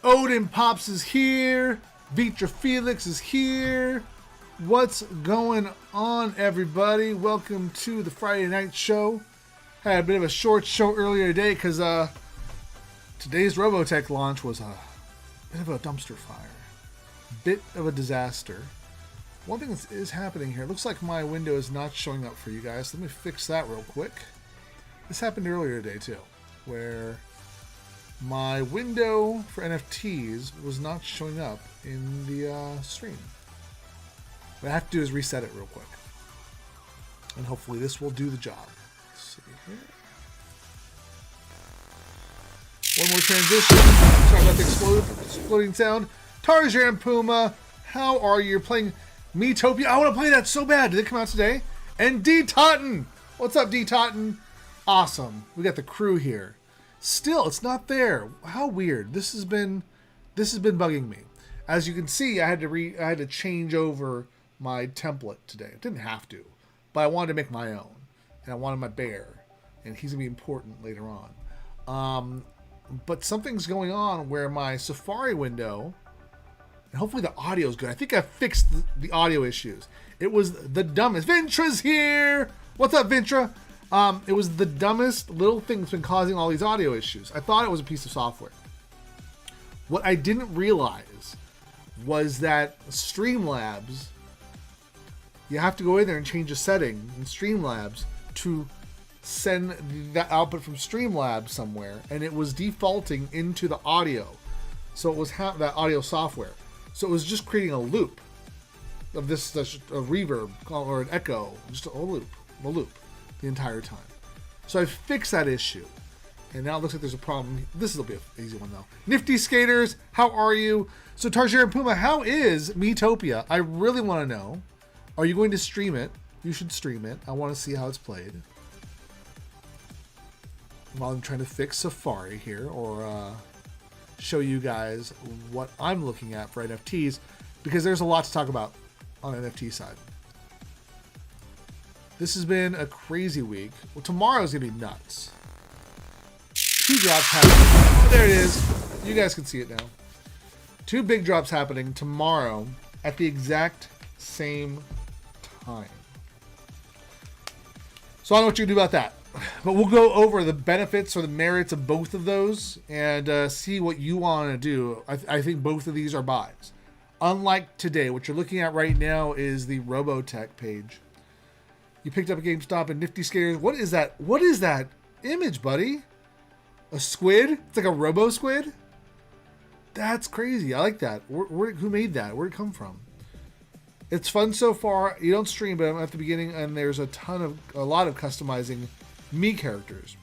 Odin Pops is here. Vitra Felix is here. What's going on, everybody? Welcome to the Friday night show. Had a bit of a short show earlier today because today's Robotech launch was a bit of a dumpster fire. Bit of a disaster. One thing that is happening here, it looks like my window is not showing up for you guys. Let me fix that real quick. This happened earlier today too, where my window for NFTs was not showing up in the stream. What I have to do is reset it real quick. And hopefully this will do the job. Let's see here. One more transition. Sorry about the exploding sound. Tarzan Puma, how are you? You're playing Metopia. I want to play that so bad. Did it come out today? And D Totten. What's up, D Totten? Awesome. We got the crew here. Still, it's not there. How weird. This has been bugging me. As you can see, I had to change over my template today. I didn't have to, but I wanted to make my own, and I wanted my bear, and he's gonna be important later on. But something's going on where my Safari window, and hopefully the audio is good. I think I fixed the audio issues. It was the dumbest. Vintra's here. What's up, Vintra? It was the dumbest little thing that's been causing all these audio issues. I thought it was a piece of software. What I didn't realize was that Streamlabs, you have to go in there and change a setting in Streamlabs to send that output from Streamlabs somewhere, and it was defaulting into the audio. So it was that audio software. So it was just creating a loop of this, a reverb or an echo, just a loop the entire time. So I fixed that issue, and now it looks like there's a problem. This will be an easy one though. Nifty Skaters, how are you? So Tarzan Puma, how is Metopia? I really want to know. Are you going to stream it? You should stream it. I want to see how it's played. While I'm trying to fix Safari here, or show you guys what I'm looking at for NFTs, because there's a lot to talk about on the NFT side. This has been a crazy week. Well, tomorrow's gonna be nuts. 2 drops happening. Oh, there it is. You guys can see it now. 2 big drops happening tomorrow at the exact same time. So I don't know what you can do about that. But we'll go over the benefits or the merits of both of those and see what you want to do. I think both of these are buys. Unlike today, what you're looking at right now is the Robotech page. You picked up a GameStop and Nifty Skaters. What is that? What is that image, buddy? A squid? It's like a Robo Squid? That's crazy. I like that. Who made that? Where'd it come from? It's fun so far. You don't stream, but I'm at the beginning, and there's a lot of customizing me characters.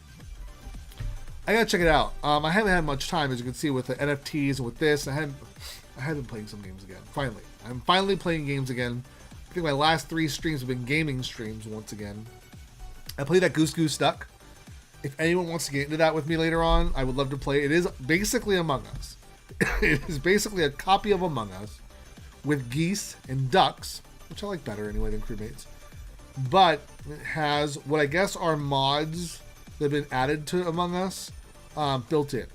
I gotta check it out. I haven't had much time, as you can see, with the NFTs and with this. I haven't been playing some games again. Finally, I'm finally playing games again. I think my last 3 streams have been gaming streams once again. I played that Goose Goose Duck. If anyone wants to get into that with me later on, I would love to play. It is basically Among Us. It is basically a copy of Among Us with geese and ducks, which I like better anyway than crewmates. But it has what I guess are mods that have been added to Among Us built in.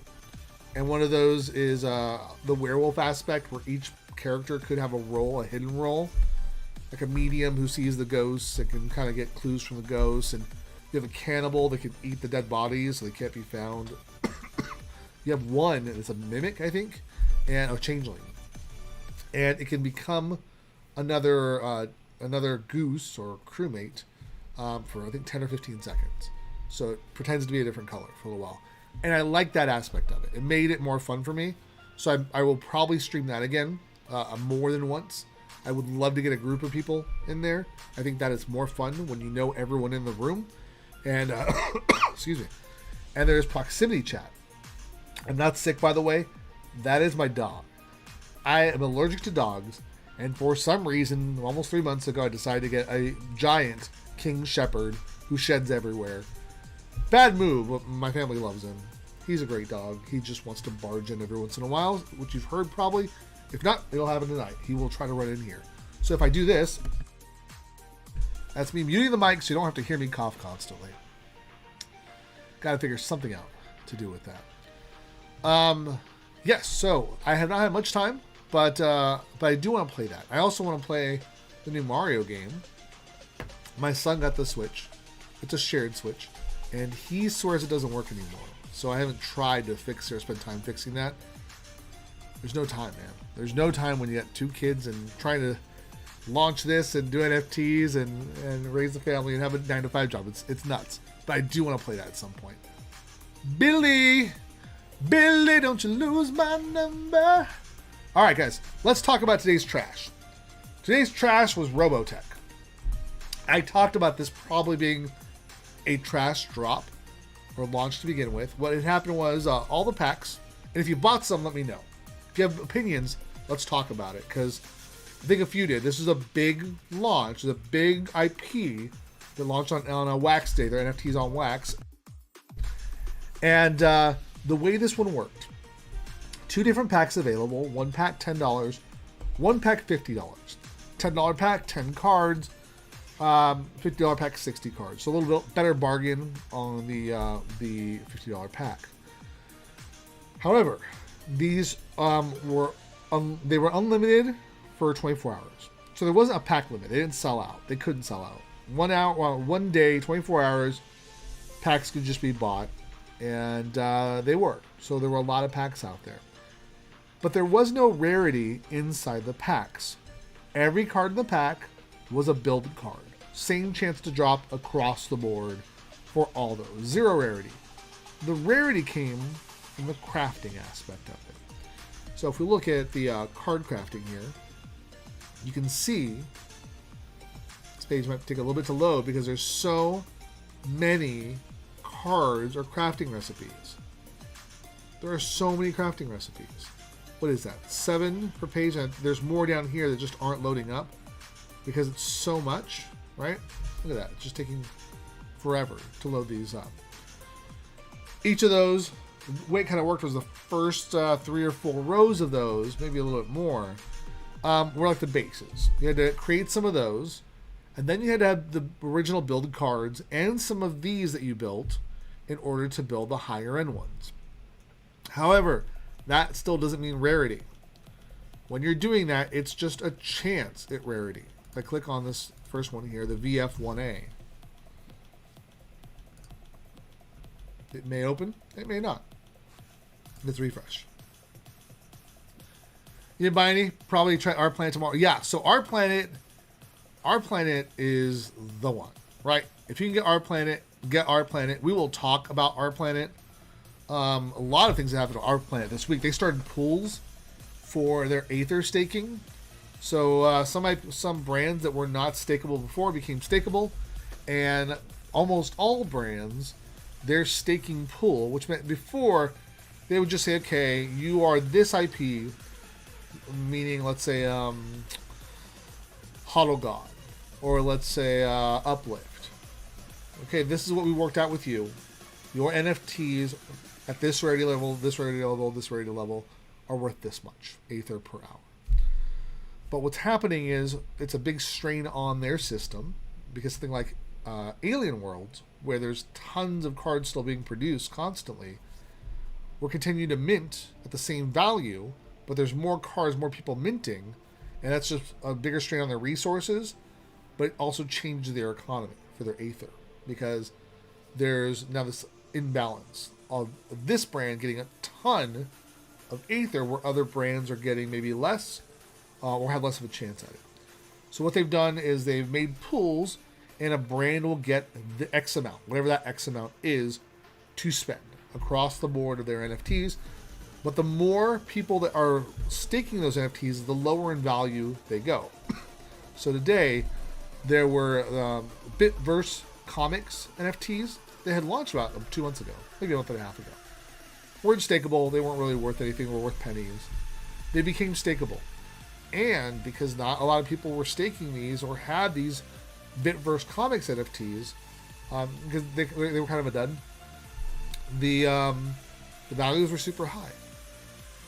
And one of those is the werewolf aspect, where each character could have a role, a hidden role. Like a medium who sees the ghosts and can kind of get clues from the ghosts. And you have a cannibal that can eat the dead bodies so they can't be found. You have one, and it's a mimic, I think, and a changeling. And it can become another goose or crewmate for I think 10 or 15 seconds. So it pretends to be a different color for a little while. And I like that aspect of it. It made it more fun for me. So I will probably stream that again more than once. I would love to get a group of people in there. I think that is more fun when you know everyone in the room. And excuse me. And there's proximity chat. I'm not sick, by the way. That is my dog. I am allergic to dogs, and for some reason, almost 3 months ago, I decided to get a giant King Shepherd who sheds everywhere. Bad move, but my family loves him. He's a great dog. He just wants to barge in every once in a while, which you've heard probably. If not, it'll happen tonight. He will try to run in here. So if I do this, that's me muting the mic so you don't have to hear me cough constantly. Got to figure something out to do with that. Yes, so I have not had much time, but I do want to play that. I also want to play the new Mario game. My son got the Switch. It's a shared Switch, and he swears it doesn't work anymore. So I haven't tried to fix it or spend time fixing that. There's no time, man. There's no time when you got 2 kids and trying to launch this and do NFTs and raise a family and have a 9-to-5 job. It's nuts. But I do want to play that at some point. Billy, don't you lose my number. All right, guys, let's talk about today's trash. Today's trash was Robotech. I talked about this probably being a trash drop or launch to begin with. What had happened was all the packs, and if you bought some, let me know. If you have opinions, let's talk about it, because I think a few did. This is a big launch, a big IP that launched on a Wax Day. Their NFTs on Wax. And the way this one worked, 2 different packs available. One pack $10, one pack $50. $10 pack, 10 cards. $50 pack, 60 cards. So a little bit better bargain on the $50 pack. However, these were unlimited for 24 hours. So there wasn't a pack limit. They didn't sell out. They couldn't sell out. 1 hour, 1 day, 24 hours, packs could just be bought, and they were. So there were a lot of packs out there. But there was no rarity inside the packs. Every card in the pack was a build card. Same chance to drop across the board for all those. 0 rarity. The rarity came from the crafting aspect of it. So if we look at the card crafting here, you can see this page might take a little bit to load because there's so many cards or crafting recipes. There are so many crafting recipes. What is that? 7 per page, and there's more down here that just aren't loading up because it's so much, right? Look at that. It's just taking forever to load these up. Each of those, the way it kind of worked was the first 3 or 4 rows of those, maybe a little bit more, were like the bases. You had to create some of those, and then you had to have the original build cards and some of these that you built in order to build the higher end ones. However, that still doesn't mean rarity. When you're doing that, it's just a chance at rarity. If I click on this first one here, the VF1A, it may open, it may not. Let's refresh. You didn't buy any? Probably try Our Planet tomorrow. Yeah, so Our Planet is the one, right? If you can get Our Planet, get Our Planet. We will talk about Our Planet. A lot of things that happened to Our Planet this week. They started pools for their Aether staking. So some brands that were not stakeable before became stakeable, and almost all brands, their staking pool, which meant before they would just say, okay, you are this IP, meaning let's say Huddle God, or let's say Uplift. Okay, this is what we worked out with you. Your NFTs at this rarity level, this rarity level, this rarity level are worth this much Aether per hour. But what's happening is it's a big strain on their system, because something like Alien Worlds, where there's tons of cards still being produced constantly, we're continuing to mint at the same value, but there's more cards, more people minting, and that's just a bigger strain on their resources, but it also changes their economy for their Aether, because there's now this imbalance of this brand getting a ton of Aether where other brands are getting maybe less or have less of a chance at it. So what they've done is they've made pools, and a brand will get the X amount, whatever that X amount is, to spend across the board of their NFTs. But the more people that are staking those NFTs, the lower in value they go. So today, there were Bitverse Comics NFTs. They had launched about 2 months ago, maybe a month and a half ago. Weren't stakeable. They weren't really worth anything. Were worth pennies. They became stakeable. And because not a lot of people were staking these or had these Bitverse Comics NFTs, because they were kind of a dud, the values were super high.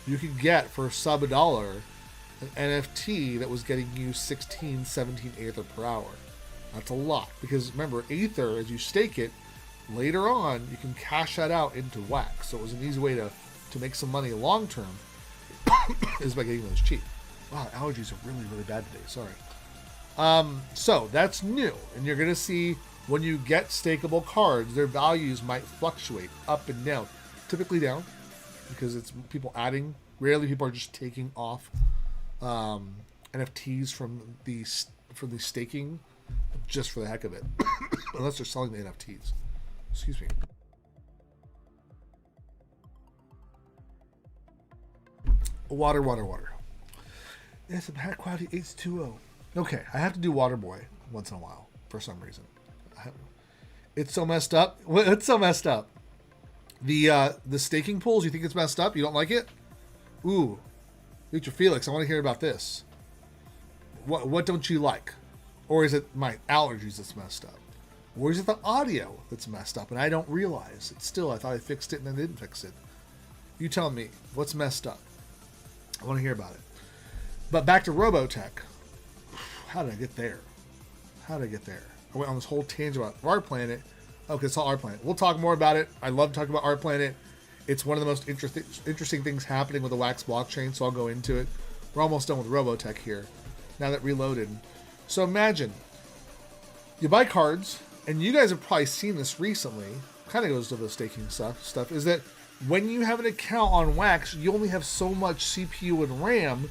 You could get for sub $1 an NFT that was getting you 16, 17 Aether per hour. That's a lot, because remember, Aether, as you stake it, later on you can cash that out into Wax. So it was an easy way to to make some money long term is by getting those cheap. Wow, allergies are really, really bad today. Sorry. So that's new. And you're going to see when you get stakeable cards, their values might fluctuate up and down. Typically down because it's people adding. Rarely people are just taking off NFTs from the staking just for the heck of it. Unless they're selling the NFTs. Excuse me. Water. There's some high quality H2O. Okay, I have to do Waterboy once in a while for some reason. It's so messed up. It's so messed up. The staking pools, you think it's messed up? You don't like it? Ooh. Future Felix, I want to hear about this. What don't you like? Or is it my allergies that's messed up? Or is it the audio that's messed up and I don't realize it? Still, I thought I fixed it and I didn't fix it. You tell me, what's messed up? I want to hear about it. But back to Robotech. How did I get there? I went on this whole tangent about our planet. Okay, it's all our planet. We'll talk more about it. I love talking about our planet. It's one of the most interesting things happening with the Wax blockchain, so I'll go into it. We're almost done with Robotech here. Now that reloaded. So imagine you buy cards, and you guys have probably seen this recently. Kind of goes to the staking stuff. Is that when you have an account on Wax, you only have so much CPU and RAM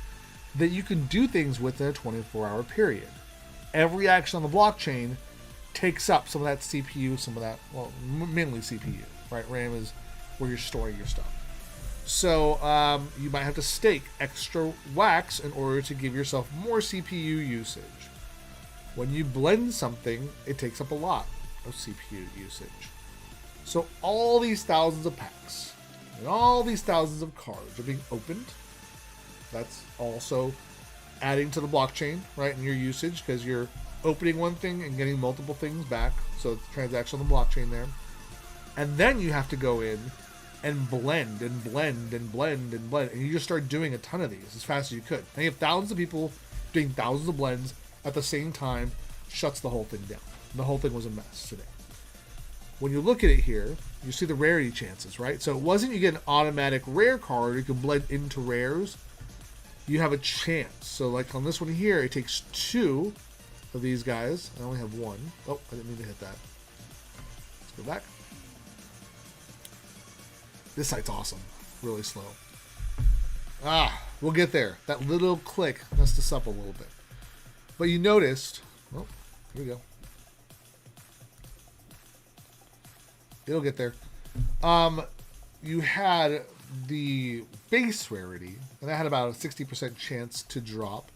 that you can do things with in a 24-hour period. Every action on the blockchain takes up some of that CPU, some of that, well, mainly CPU, right? RAM is where you're storing your stuff. So you might have to stake extra Wax in order to give yourself more CPU usage. When you blend something, it takes up a lot of CPU usage. So all these thousands of packs and all these thousands of cards are being opened. That's also adding to the blockchain, right, in your usage, because you're opening one thing and getting multiple things back. So it's a transaction on the blockchain there. And then you have to go in and blend. And you just start doing a ton of these as fast as you could. And you have thousands of people doing thousands of blends at the same time, shuts the whole thing down. And the whole thing was a mess today. When you look at it here, you see the rarity chances, right? So it wasn't you get an automatic rare card, you can blend into rares. You have a chance. So like on this one here, it takes 2 of these guys. I only have 1. Oh, I didn't mean to hit that. Let's go back. This site's awesome. Really slow. We'll get there. That little click messed us up a little bit. But you noticed, oh, here we go. It'll get there. You had the base rarity, and that had about a 60% chance to drop.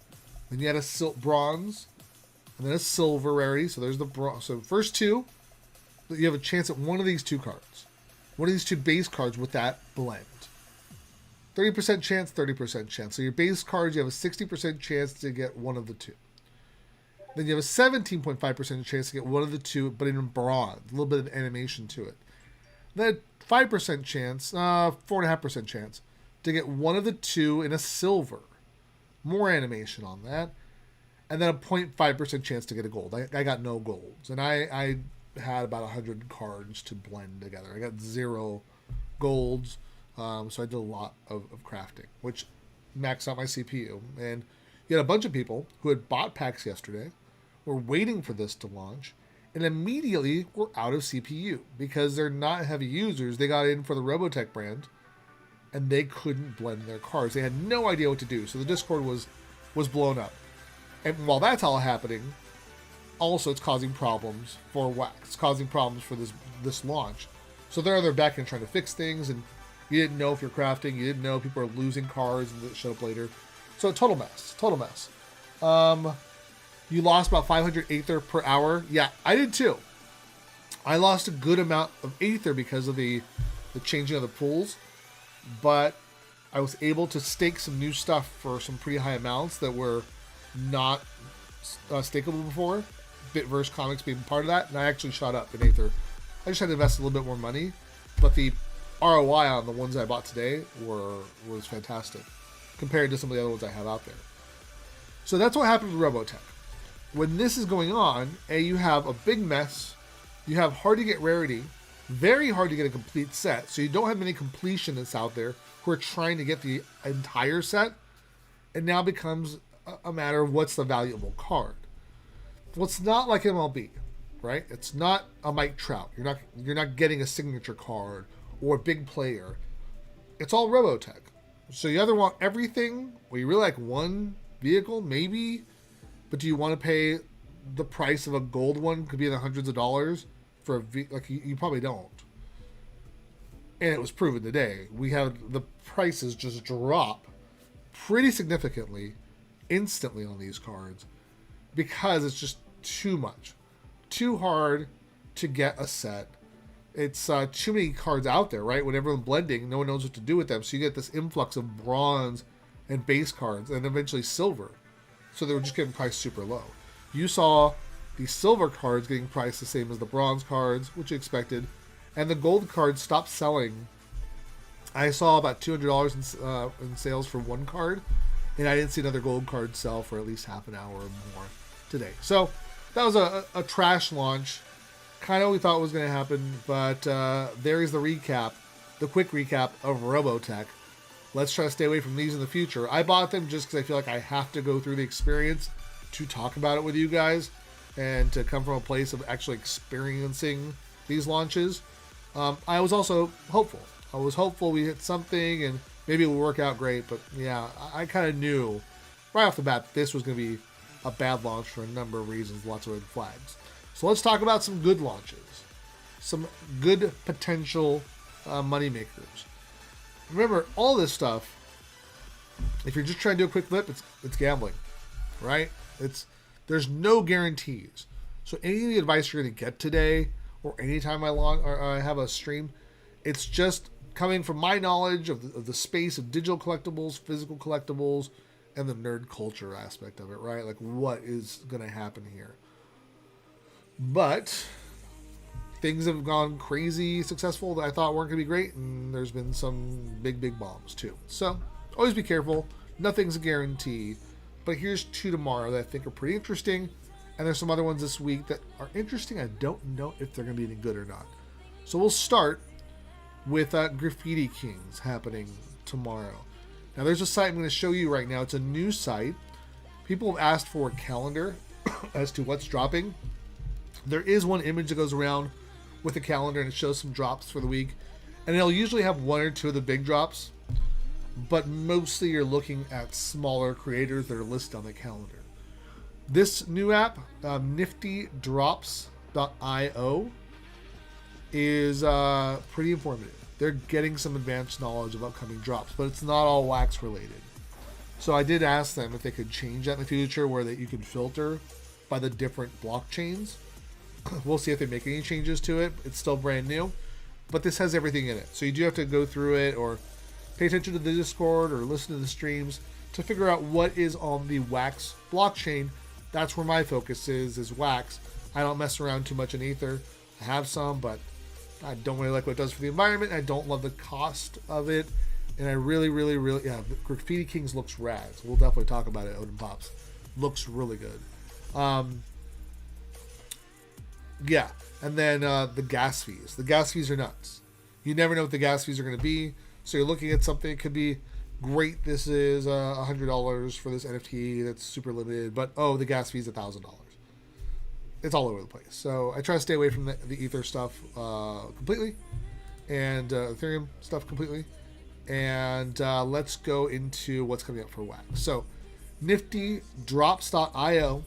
Then you had a bronze, and then a silver rarity. So there's the bronze. So first 2, you have a chance at one of these 2 cards. One of these 2 base cards with that blend. 30% chance, 30% chance. So your base cards, you have a 60% chance to get one of the 2. Then you have a 17.5% chance to get one of the 2, but in bronze. A little bit of animation to it. Then 5% chance, 4.5% chance to get one of the 2 in a silver. More animation on that. And then a 0.5% chance to get a gold. I got no golds. And I had about 100 cards to blend together. I got 0 golds. So I did a lot of crafting, which maxed out my CPU. And you had a bunch of people who had bought packs yesterday, were waiting for this to launch, and immediately were out of CPU because they're not heavy users. They got in for the Robotech brand, and they couldn't blend their cards. They had no idea what to do. So the Discord was blown up. And while that's all happening, also it's causing problems for Wax. It's causing problems for this launch. So they're on their back end trying to fix things, and you didn't know if you're crafting. You didn't know people are losing cards that show up later. So total mess. You lost about 500 Aether per hour. Yeah, I did too. I lost a good amount of Aether because of the changing of the pools. But I was able to stake some new stuff for some pretty high amounts that were not stakeable before. Bitverse Comics being part of that. And I actually shot up in Aether. I just had to invest a little bit more money. But the ROI on the ones I bought today was fantastic compared to some of the other ones I have out there. So that's what happened with Robotech. When this is going on, you have a big mess. You have hard to get rarity. Very hard to get a complete set. So you don't have many completionists out there who are trying to get the entire set. It now becomes a matter of what's the valuable card. Well, it's not like MLB, right? It's not a Mike Trout. You're not getting a signature card or a big player. It's all Robotech. So you either want everything, or you really like one vehicle, maybe, but do you want to pay the price of a gold one? Could be in the hundreds of dollars for like you probably don't. And it was proven today. We had the prices just drop pretty significantly, instantly on these cards, because it's just too much, too hard to get a set. It's too many cards out there, right? When everyone's blending, no one knows what to do with them. So you get this influx of bronze and base cards and eventually silver. So they were just getting priced super low. You saw the silver cards getting priced the same as the bronze cards, which you expected. And the gold cards stopped selling. I saw about $200 in sales for one card. And I didn't see another gold card sell for at least half an hour or more today. So that was a trash launch. Kind of what we thought was going to happen, but there is the recap, the quick recap of Robotech. Let's try to stay away from these in the future. I bought them just because I feel like I have to go through the experience to talk about it with you guys and to come from a place of actually experiencing these launches. I was also hopeful. I was hopeful we hit something and maybe it will work out great, but yeah, I kind of knew right off the bat this was going to be a bad launch for a number of reasons, lots of red flags. So let's talk about some good launches, some good potential money makers. Remember, all this stuff, if you're just trying to do a quick flip, it's gambling, right? There's no guarantees. So any of the advice you're going to get today or anytime I have a stream, it's just coming from my knowledge of the space of digital collectibles, physical collectibles, and the nerd culture aspect of it, right? Like what is going to happen here. But things have gone crazy successful that I thought weren't going to be great, and there's been some big bombs too. So always be careful. Nothing's a guarantee. But here's two tomorrow that I think are pretty interesting, and there's some other ones this week that are interesting. I don't know if they're going to be any good or not. So we'll start with Graffiti Kings happening tomorrow. Now there's a site I'm going to show you right now. It's a new site. People have asked for a calendar as to what's dropping. There is one image that goes around with a calendar and it shows some drops for the week. And it'll usually have one or two of the big drops. But mostly you're looking at smaller creators that are listed on the calendar. This new app, niftydrops.io, is pretty informative. They're getting some advanced knowledge of upcoming drops, but it's not all wax related. So I did ask them if they could change that in the future where that you can filter by the different blockchains. We'll see if they make any changes to it. It's still brand new, but this has everything in it. So you do have to go through it or pay attention to the Discord or listen to the streams to figure out what is on the Wax blockchain. That's where my focus is Wax. I don't mess around too much in Ether. I have some, but I don't really like what it does for the environment. I don't love the cost of it. And I really, yeah, Graffiti Kings looks rad. So we'll definitely talk about it, Odin Pops. Looks really good. Yeah, and then the gas fees. The gas fees are nuts. You never know what the gas fees are going to be. So you're looking at something, it could be great. This is $100 for this NFT that's super limited, but oh, the gas fee is $1,000. It's all over the place. So I try to stay away from the Ether stuff completely, and Ethereum stuff completely. And let's go into what's coming up for Wax. So niftydrops.io.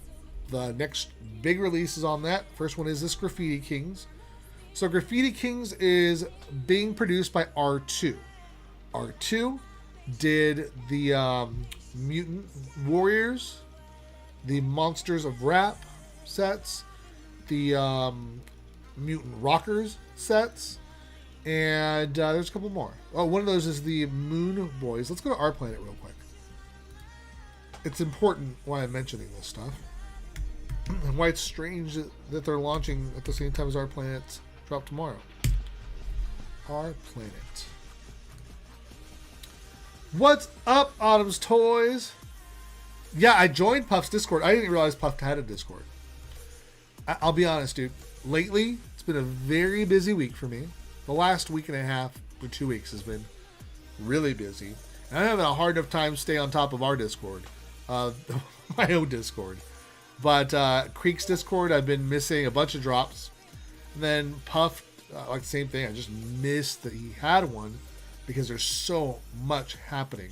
The next big release is on that. First one is this Graffiti Kings. So Graffiti Kings is being produced by R2. R2 did the Mutant Warriors, the Monsters of Rap sets, the Mutant Rockers sets, and there's a couple more. Oh, one of those is the Moon Boys. Let's go to Our Planet real quick. It's important why I'm mentioning this stuff. And why it's strange that they're launching at the same time as Our Planet drop tomorrow. Our Planet. What's up, Autumn's Toys? Yeah, I joined Puff's Discord. I didn't realize Puff had a Discord. I'll be honest, dude. Lately, it's It's been a very busy week for me. The last week and a half or 2 weeks has been really busy. And I'm having a hard enough time staying on top of our Discord, my own Discord. But Creek's Discord, I've been missing a bunch of drops. And then Puff, like the same thing. I just missed that he had one because there's so much happening.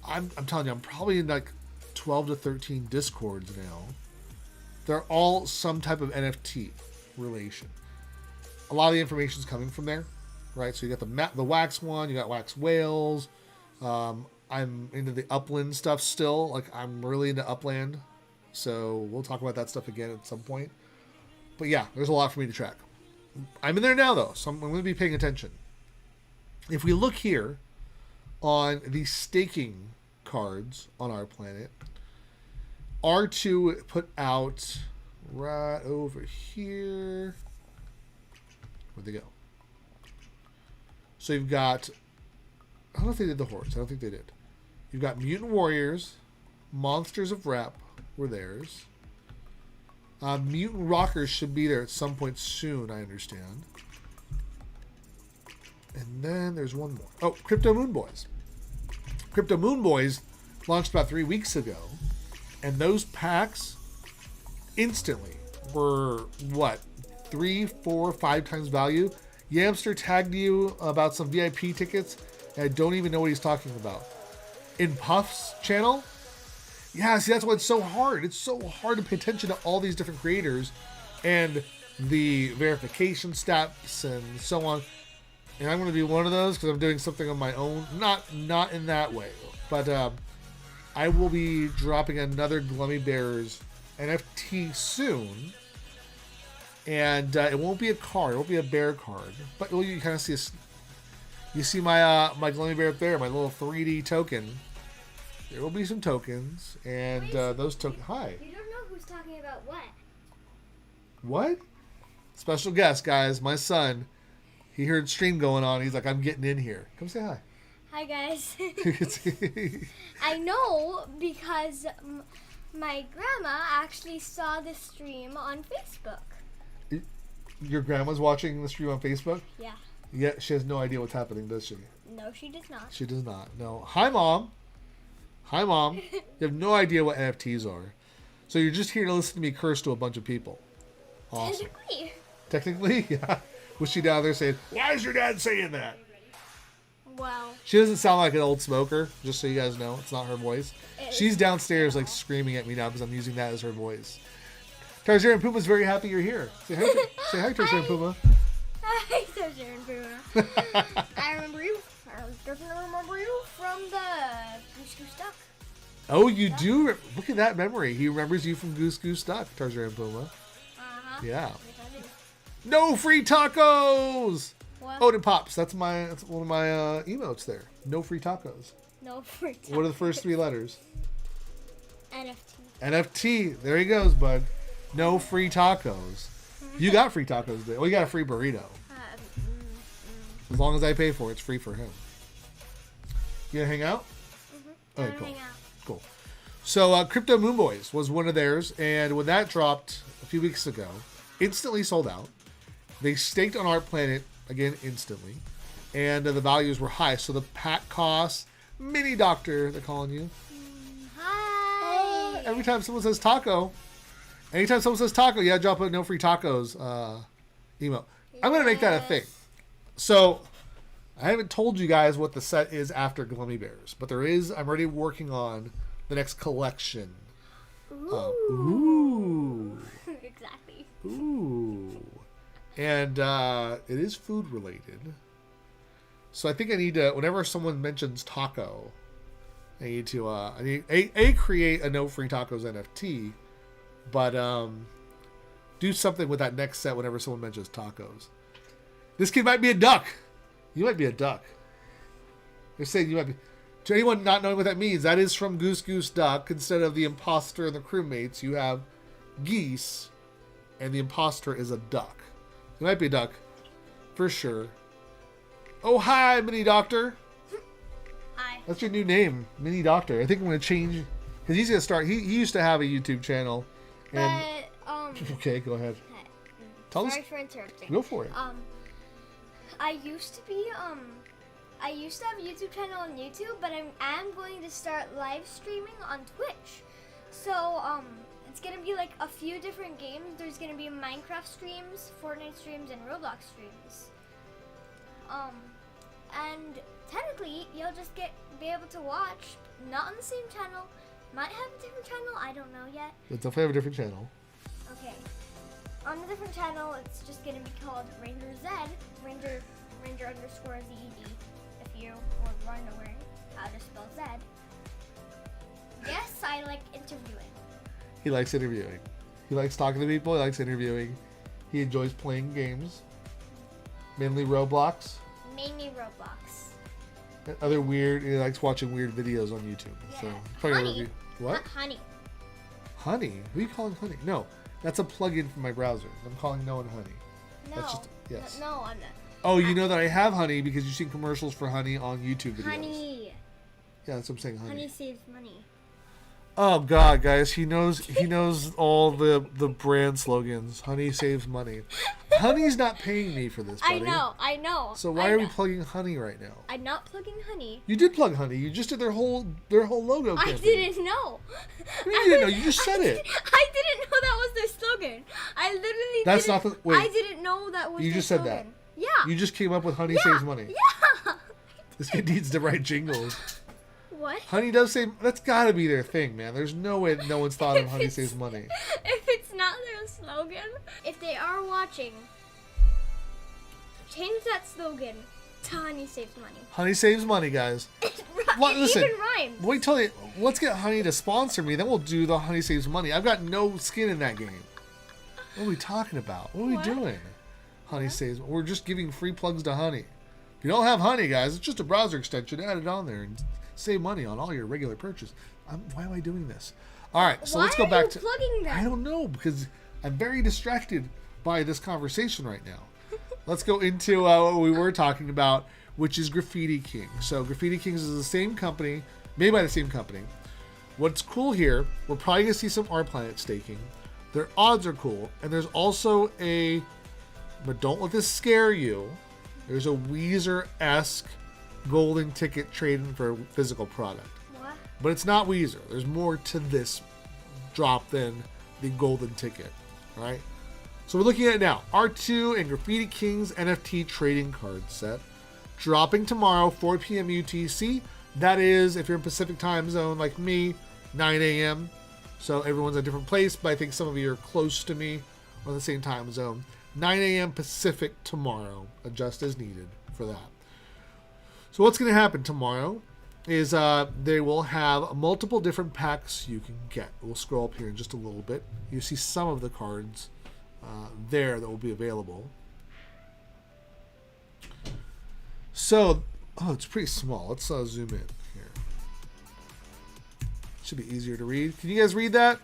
I'm telling you, I'm probably in like 12 to 13 Discords now. They're all some type of NFT relation. A lot of the information is coming from there, right? So you got the wax one, you got wax whales. I'm into the upland stuff still. Like, I'm really into upland. So we'll talk about that stuff again at some point. But yeah, there's a lot for me to track. I'm in there now, though, so I'm going to be paying attention. If we look here on the staking cards on our planet, R2 put out right over here. Where'd they go? So you've got, I don't know if they did the hordes. I don't think they did. You've got Mutant Warriors, Monsters of Rep were theirs. Mutant Rockers should be there at some point soon, I understand. And then there's one more. Oh, Crypto Moon Boys. Crypto Moon Boys launched about 3 weeks ago. And those packs instantly were, what, 3, 4, 5 times value? Yamster tagged you about some VIP tickets, and I don't even know what he's talking about. In Puff's channel? Yeah, see, that's why it's so hard. It's so hard to pay attention to all these different creators and the verification steps and so on. And I'm going to be one of those because I'm doing something on my own. Not in that way. But I will be dropping another Glummy Bears NFT soon. And it won't be a card. It won't be a bear card. But you kind of see you see my my Glummy Bear up there, my little 3D token. There will be some tokens, and those tokens. Hi. You don't know who's talking about what. What? Special guest, guys. My son. He heard stream going on. He's like, I'm getting in here. Come say hi. Hi, guys. I know because my grandma actually saw the stream on Facebook. Your grandma's watching the stream on Facebook? Yeah. Yeah, she has no idea what's happening, does she? No, she does not. She does not. No. Hi, Mom. Hi, Mom. You have no idea what NFTs are. So you're just here to listen to me curse to a bunch of people. Awesome. Technically? Yeah. Was she down there saying, why is your dad saying that? Well. She doesn't sound like an old smoker, just so you guys know. It's not her voice. She's downstairs like screaming at me now because I'm using that as her voice. Tarzan and Puma's very happy you're here. Say hi, Tarzan and Puma. Hi, Tarzan and Puma. I remember you. I definitely remember you from the Goose Goose Duck. Oh, you do? Look at that memory. He remembers you from Goose Goose Duck, Tarzan and Puma. Uh-huh. Yeah. No free tacos! What? Oh, it pops. That's one of my emotes there. No free tacos. No free tacos. What are the first 3 letters? NFT. NFT. There he goes, bud. No free tacos. You got free tacos today. Well, you got a free burrito. As long as I pay for it, it's free for him. You gonna hang out? Mm-hmm. Okay, cool. Hang out. Cool. So, Crypto Moon Boys was one of theirs, and when that dropped a few weeks ago, instantly sold out. They staked on our planet again instantly, and the values were high. So the pack costs, Mini Doctor, they're calling you. Hi. Every time someone says taco, you gotta drop a no free tacos emote. I'm gonna make that a thing. So I haven't told you guys what the set is after Glummy Bears, but there is. I'm already working on the next collection. Ooh. Exactly. Ooh. And it is food related. So I think I need to, whenever someone mentions taco, I need to create a no free tacos NFT, but do something with that next set whenever someone mentions tacos. This kid might be a duck. You might be a duck. They're saying you might be. To anyone not knowing what that means, that is from Goose Goose Duck. Instead of the imposter and the crewmates, you have geese, and the imposter is a duck. You might be a duck, for sure. Oh, hi, Mini Doctor. Hi. That's your new name, Mini Doctor. I think I'm going to change, because he's going to start, he used to have a YouTube channel. And, But, okay, go ahead. Tell us. Sorry for interrupting. Go for it. I used to have a YouTube channel on YouTube, but I am going to start live streaming on Twitch. So, it's going to be like a few different games. There's going to be Minecraft streams, Fortnite streams, and Roblox streams. And technically, you'll just be able to watch, not on the same channel, might have a different channel, I don't know yet. We'll definitely have a different channel. Okay. On a different channel, it's just going to be called Ranger Z, Ranger underscore ZED, if you were wondering how to spell Z. Yes, I like interviewing. He likes interviewing. He likes talking to people. He likes interviewing. He enjoys playing games. Mainly Roblox. Mainly Roblox. And other weird. He likes watching weird videos on YouTube. Yeah. So probably Honey. review. What? Not honey. Honey? Who are you calling honey? No, that's a plugin for my browser. I'm calling no one honey. No. That's just yes. No, I'm not. Oh, you know that I have honey because you've seen commercials for honey on YouTube videos. Honey. Yeah, that's what I'm saying. Honey saves money. Oh God, guys, he knows all the brand slogans. Honey saves money. Honey's not paying me for this, buddy. I know. So why are we plugging honey right now? I'm not plugging honey. You did plug honey. You just did their whole logo campaign. I didn't know. You didn't know. You just said it. I didn't know that was their slogan. I literally That's didn't. not the wait. I didn't know that was. You their just said slogan. that. Yeah. You just came up with honey saves money. Yeah. This kid needs to write jingles. What? Honey does say that's got to be their thing, man. There's no way no one's thought of honey saves money. If it's not their slogan, if they are watching, change that slogan to honey saves money. Honey saves money, guys. It Listen, even rhymes. wait till let's get Honey to sponsor me. Then we'll do the Honey saves money. I've got no skin in that game. What are we talking about? What are we doing? Honey saves. We're just giving free plugs to Honey. If you don't have Honey, guys, it's just a browser extension. Add it on there and save money on all your regular purchase. Why am I doing this? All right, so let's go back to. Plugging them? I don't know because I'm very distracted by this conversation right now. Let's go into what we were talking about, which is Graffiti King. So Graffiti Kings is the same company, made by the same company. What's cool here, we're probably going to see some Art Planet staking. Their odds are cool. And there's also but don't let this scare you, there's a Weezer-esque golden ticket trading for a physical product. What? But it's not Weezer. There's more to this drop than the golden ticket, right? So we're looking at it now. R2 and Graffiti Kings NFT trading card set. Dropping tomorrow, 4 p.m. UTC. That is, if you're in Pacific time zone like me, 9 a.m. So everyone's in a different place, but I think some of you are close to me on the same time zone. 9 a.m. Pacific tomorrow. Adjust as needed for that. So what's going to happen tomorrow is they will have multiple different packs you can get. We'll scroll up here in just a little bit. You see some of the cards there that will be available. So, it's pretty small. Let's zoom in here. Should be easier to read. Can you guys read that?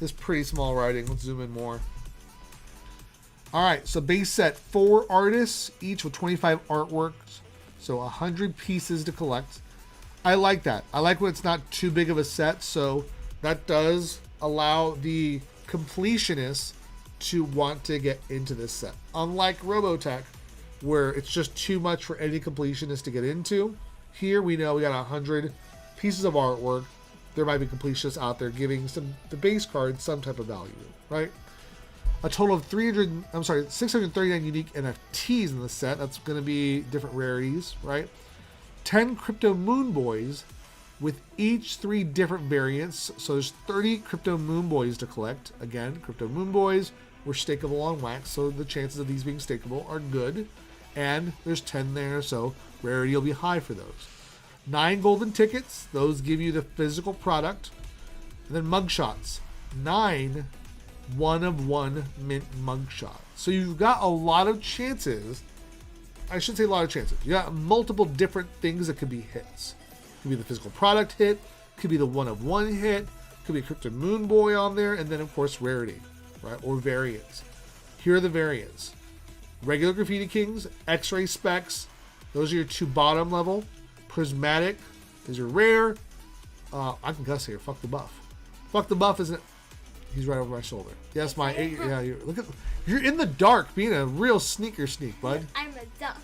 This pretty small writing. Let's zoom in more. All right, so base set, 4 artists, each with 25 artworks. So 100 pieces to collect. I like that. I like when it's not too big of a set, so that does allow the completionists to want to get into this set. Unlike Robotech, where it's just too much for any completionist to get into. Here we know we got 100 pieces of artwork. There might be completionists out there giving the base card some type of value, right? A total of 639 unique NFTs in the set. That's going to be different rarities, right? 10 Crypto Moon Boys with each 3 different variants. So there's 30 Crypto Moon Boys to collect. Again, Crypto Moon Boys were stakeable on Wax, so the chances of these being stakeable are good. And there's 10 there, so rarity will be high for those. 9 golden tickets. Those give you the physical product. And then mugshots. 9 one-of-one mint mugshots. So you've got a lot of chances. I shouldn't say a lot of chances. You got multiple different things that could be hits. Could be the physical product hit. Could be the one-of-one hit. Could be a Crypto Moon Boy on there. And then, of course, rarity, right? Or variants. Here are the variants. Regular Graffiti Kings, X-Ray Specs. Those are your 2 bottom level. Prismatic is your rare. I can cuss here. Fuck the buff. Fuck the buff isn't. He's right over my shoulder. Yes, my 8. Yeah, you're in the dark, being a real sneak, bud. I'm a duck.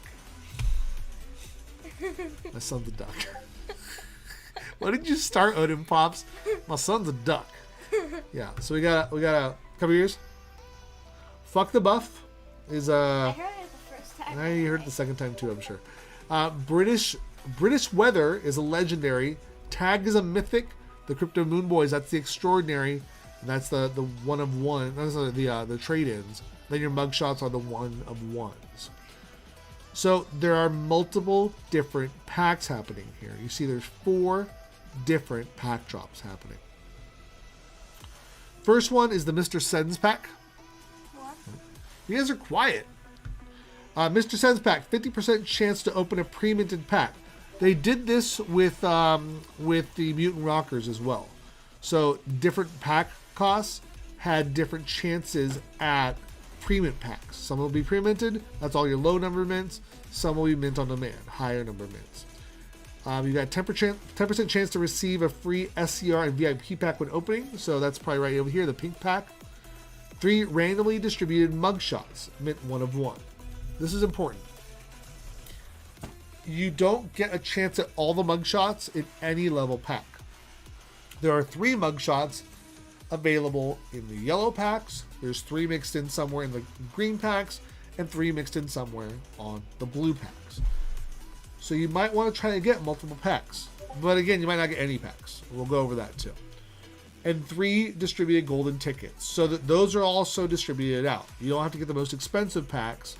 My son's a duck. Why did you start, Odin Pops? My son's a duck. Yeah, so we got a couple years. Fuck the Buff is I heard it the first time. I heard it the second time too, I'm sure. British Weather is a legendary. Tag is a mythic. The Crypto Moon Boys, that's the extraordinary. And that's the one of one. That's the trade-ins. Then your mugshots are the one of ones. So there are multiple different packs happening here. You see there's 4 different pack drops happening. First one is the Mr. Sens pack. What? You guys are quiet. Mr. Sens pack, 50% chance to open a pre-minted pack. They did this with the Mutant Rockers as well. So different pack costs had different chances at pre-mint packs. Some will be pre-minted. That's all your low number mints. Some will be mint on demand, higher number mints. You got 10% chance to receive a free SCR and VIP pack when opening. So that's probably right over here, the pink pack. 3 randomly distributed mugshots, mint 1 of 1. This is important. You don't get a chance at all the mugshots in any level pack. There are 3 mugshots available in the yellow packs. There's 3 mixed in somewhere in the green packs, and 3 mixed in somewhere on the blue packs. So you might want to try to get multiple packs. But again, you might not get any packs. We'll go over that too. And 3 distributed golden tickets. So that those are also distributed out. You don't have to get the most expensive packs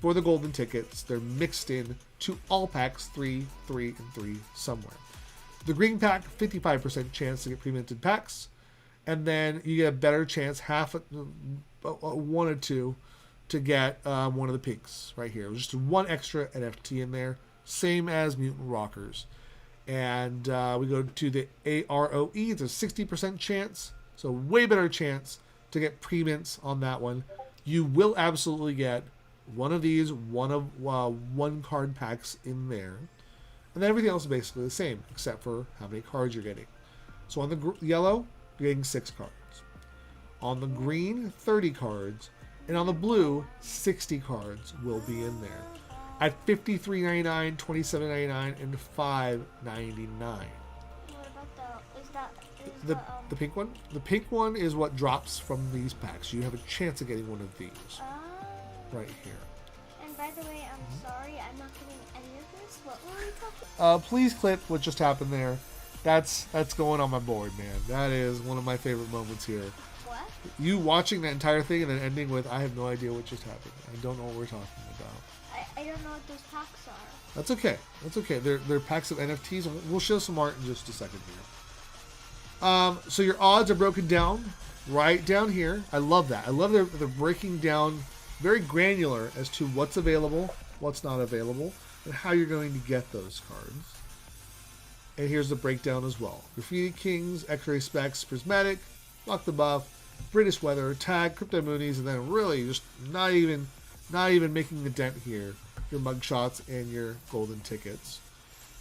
for the golden tickets. They're mixed in to all packs, 3, 3, and 3 somewhere. The green pack, 55% chance to get pre-minted packs. And then you get a better chance, 1 or 2, to get one of the pinks right here. Just 1 extra NFT in there. Same as Mutant Rockers. And we go to the AROE. It's a 60% chance. So way better chance to get pre-mints on that one. You will absolutely get one of these, one card packs in there. And then everything else is basically the same, except for how many cards you're getting. So on the yellow, you're getting 6 cards. On the green, 30 cards. And on the blue, 60 cards will be in there. At $53.99, $27.99, and $5.99. What about The pink one? The pink one is what drops from these packs. You have a chance of getting one of these. Right here. And by the way, I'm sorry, I'm not getting any of this. What were we talking about? Please clip what just happened there. That's going on my board, man. That is one of my favorite moments here. What? You watching that entire thing and then ending with, I have no idea what just happened. I don't know what we're talking about. I don't know what those packs are. That's okay. That's okay. They're packs of NFTs. And we'll show some art in just a second here. So your odds are broken down right down here. I love that. I love they're breaking down very granular as to what's available, what's not available, and how you're going to get those cards. And here's the breakdown as well. Graffiti Kings, X-Ray Specs, Prismatic, Fuck the Buff, British Weather, Tag, Crypto Moonies, and then really just not even making a dent here. Your mugshots and your golden tickets.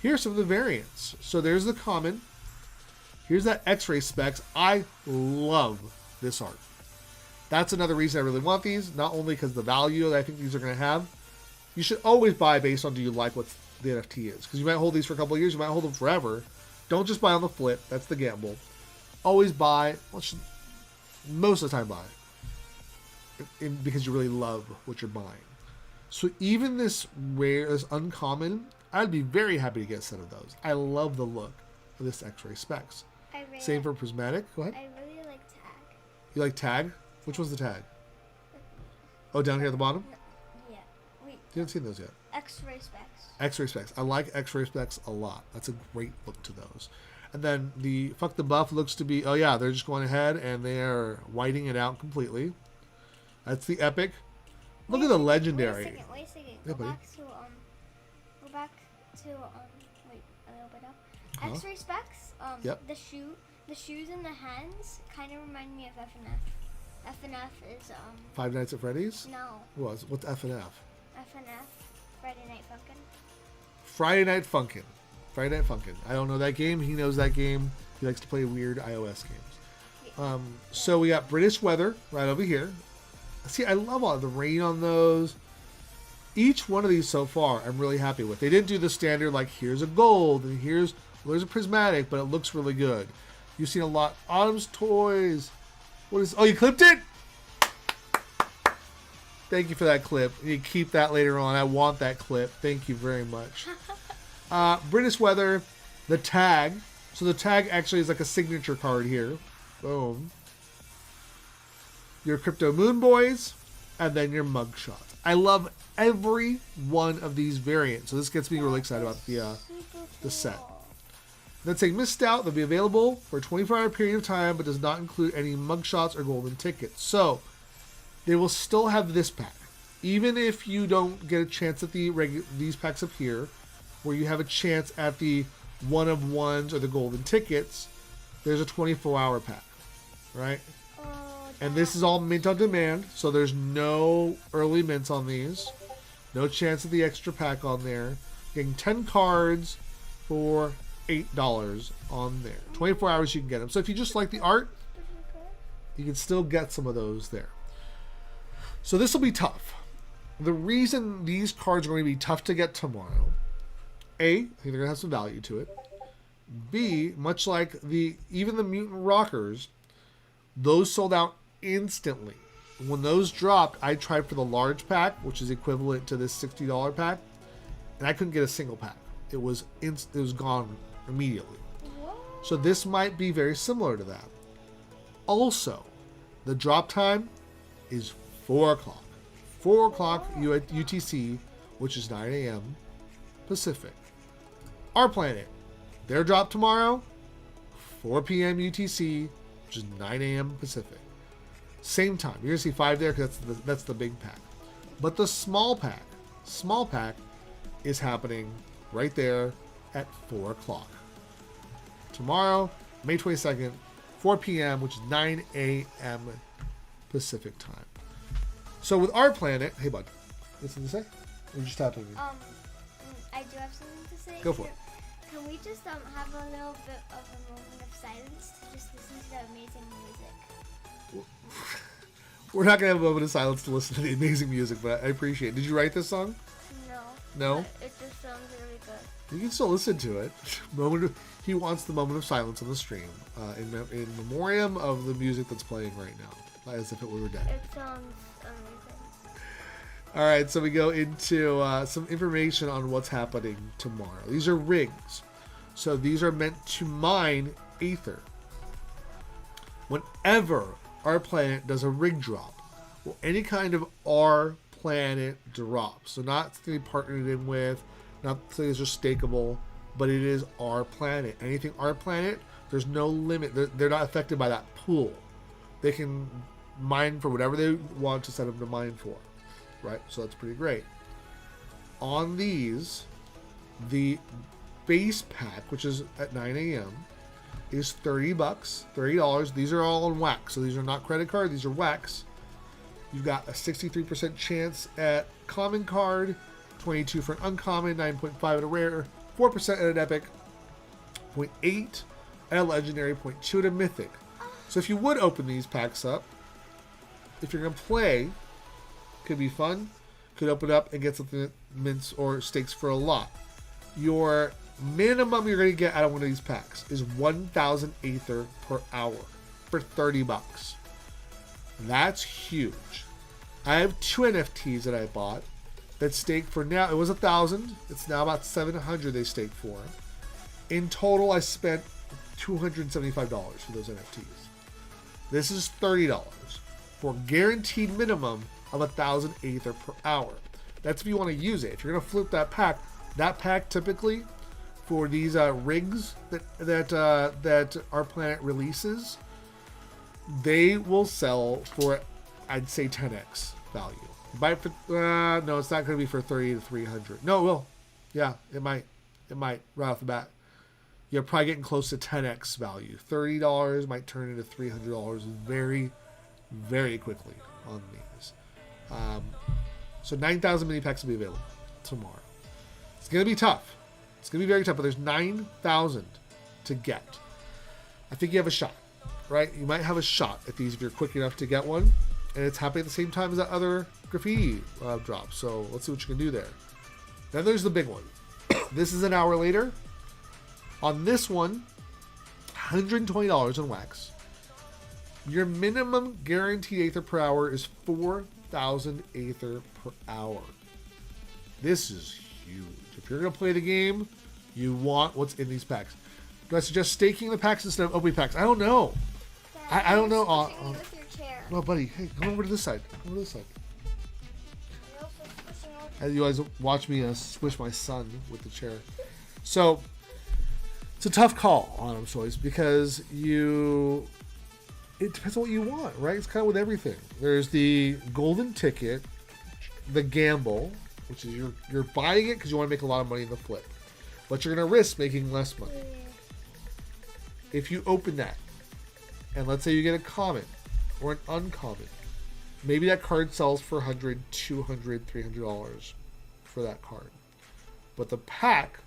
Here's some of the variants. So there's the common. Here's that X-Ray Specs. I love this art. That's another reason I really want these. Not only because the value that I think these are going to have. You should always buy based on do you like what the NFT is. Because you might hold these for a couple of years. You might hold them forever. Don't just buy on the flip. That's the gamble. Always buy. Most of the time buy. Because you really love what you're buying. So even this rare, this uncommon, I'd be very happy to get a set of those. I love the look of this X-Ray Specs. Same for Prismatic. Go ahead. I really like Tag. You like Tag? Which one's the Tag? Oh, down here at the bottom? Yeah. Wait. You haven't seen those yet. X-Ray Specs. X-Ray Specs. I like X-Ray Specs a lot. That's a great look to those. And then the Fuck the Buff looks to be, oh yeah, they're just going ahead and they are whiting it out completely. That's the Epic. Look at the Legendary. Wait a second. Yeah, Go back to, wait, a little bit up. Huh? X-Ray Specs, Yep. the shoes and the hands kind of remind me of FNF. FNF is, Five Nights at Freddy's? no, What's FNF? FNF, Friday Night Funkin'. Friday Night Funkin'. Friday Night Funkin'. I don't know that game. He knows that game. He likes to play weird iOS games. So we got British weather right over here. See, I love all the rain on those. Each one of these so far, I'm really happy with. They didn't do the standard like here's a gold and there's a prismatic, but it looks really good. You've seen a lot. Autumn's toys. What is? Oh, you clipped it. Thank you for that clip. You keep that later on. I want that clip. Thank you very much. British weather, the tag. So the tag actually is like a signature card here. Boom. Your Crypto Moon Boys, and then your mug shots. I love every one of these variants. So this gets me really excited about the set. Then saying missed out, they'll be available for a 24-hour period of time, but does not include any mug shots or golden tickets. So they will still have this pack. Even if you don't get a chance at these packs up here, where you have a chance at the one of ones or the golden tickets, there's a 24-hour pack, right? And this is all mint on demand, so there's no early mints on these. No chance of the extra pack on there. Getting 10 cards for $8 on there. 24 hours you can get them. So if you just like the art, you can still get some of those there. So this will be tough. The reason these cards are going to be tough to get tomorrow, A, I think they're going to have some value to it. B, much like even the Mutant Rockers, those sold out instantly. When those dropped, I tried for the large pack, which is equivalent to this $60 pack, and I couldn't get a single pack. It was gone immediately. So this might be very similar to that. Also, the drop time is 4 o'clock. 4 o'clock UTC, which is 9 a.m. Pacific. Our planet, their drop tomorrow, 4 p.m. UTC, which is 9 a.m. Pacific. Same time. You're going to see 5 there because that's the big pack. But the small pack is happening right there at 4 o'clock. Tomorrow, May 22nd, 4 p.m., which is 9 a.m. Pacific time. So with our planet, hey bud, something to say? Or you're just tapping me? I do have something to say. Go for it. Can we just have a little bit of a moment of silence to just listen to that amazing music? We're not going to have a moment of silence to listen to the amazing music, but I appreciate it. Did you write this song? No. No? It just sounds really good. You can still listen to it. He wants the moment of silence on the stream in memoriam of the music that's playing right now, as if it were dead. It sounds amazing. All right, so we go into some information on what's happening tomorrow. These are rigs. So these are meant to mine Aether. Whenever our planet does a rig drop, or any kind of our planet drop, so not something partnered in with, not something that's just stakeable, but it is our planet. Anything our planet, there's no limit. They're not affected by that pool. They can mine for whatever they want to set them to mine for, right? So that's pretty great. On these, the base pack, which is at 9 a.m., is $30, $30. These are all on wax, so these are not credit card. These are wax. You've got a 63% chance at common card, 22 for an uncommon, 9.5 at a rare, 4% at an epic, 0.8 at a legendary, 0.2 at a mythic. So if you would open these packs up, if you're going to play, could be fun. Could open up and get something that mints or stakes for a lot. Your minimum you're going to get out of one of these packs is 1,000 Aether per hour for $30. That's huge. I have 2 NFTs that I bought that stake for now. It was 1,000. It's now about 700 they stake for. In total, I spent $275 for those NFTs. This is $30 for guaranteed minimum of 1,000 Aether per hour. That's if you want to use it. If you're going to flip that pack typically for these rigs that our planet releases, they will sell for, I'd say, 10x value. Buy it for no, it's not going to be for 30 to 300. No, it will. Yeah, it might right off the bat. You're probably getting close to 10x value. $30 might turn into $300 very, very quickly on these. So 9,000 mini packs will be available tomorrow. It's going to be tough. It's going to be very tough, but there's 9,000 to get. I think you have a shot. right? You might have a shot at these if you're quick enough to get one, and it's happening at the same time as that other graffiti drop. So let's see what you can do there. Then there's the big one. This is an hour later. On this one, $120 on wax. Your minimum guaranteed Aether per hour is 4,000 Aether per hour. This is huge. If you're going to play the game, you want what's in these packs. Do I suggest staking the packs instead of opening packs? I don't know. Dad, I don't know. with your chair. Well, buddy, hey, come over to this side. Come over to this side. You're also pushing over. As you guys watch me swish my son with the chair. So, it's a tough call on Autumn's Choice because it depends on what you want, right? It's kind of with everything. There's the golden ticket, the gamble, which is you're buying it because you want to make a lot of money in the flip, but you're going to risk making less money. If you open that, and let's say you get a common or an uncommon, maybe that card sells for $100, $200, $300 for that card. But the pack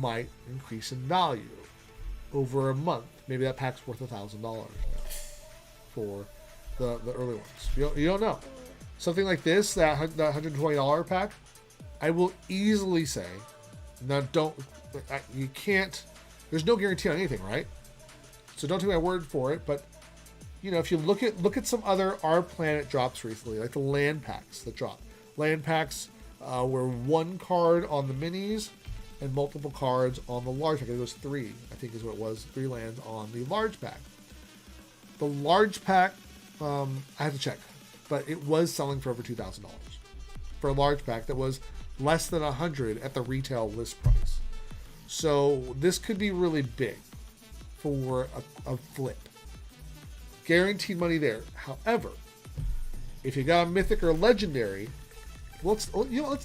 might increase in value over a month. Maybe that pack's worth $1,000 now for the early ones. You don't know. Something like this, that $120 pack, I will easily say, now you can't, there's no guarantee on anything, right? So don't take my word for it, but if you look at some other Our Planet drops recently, like the land packs that drop. Land packs were one card on the minis and multiple cards on the large pack. It was 3, I think is what it was, 3 lands on the large pack. The large pack, I have to check, but it was selling for over $2,000 for a large pack that was less than $100 at the retail list price. So this could be really big for a flip. Guaranteed money there. However, if you got a mythic or legendary, let's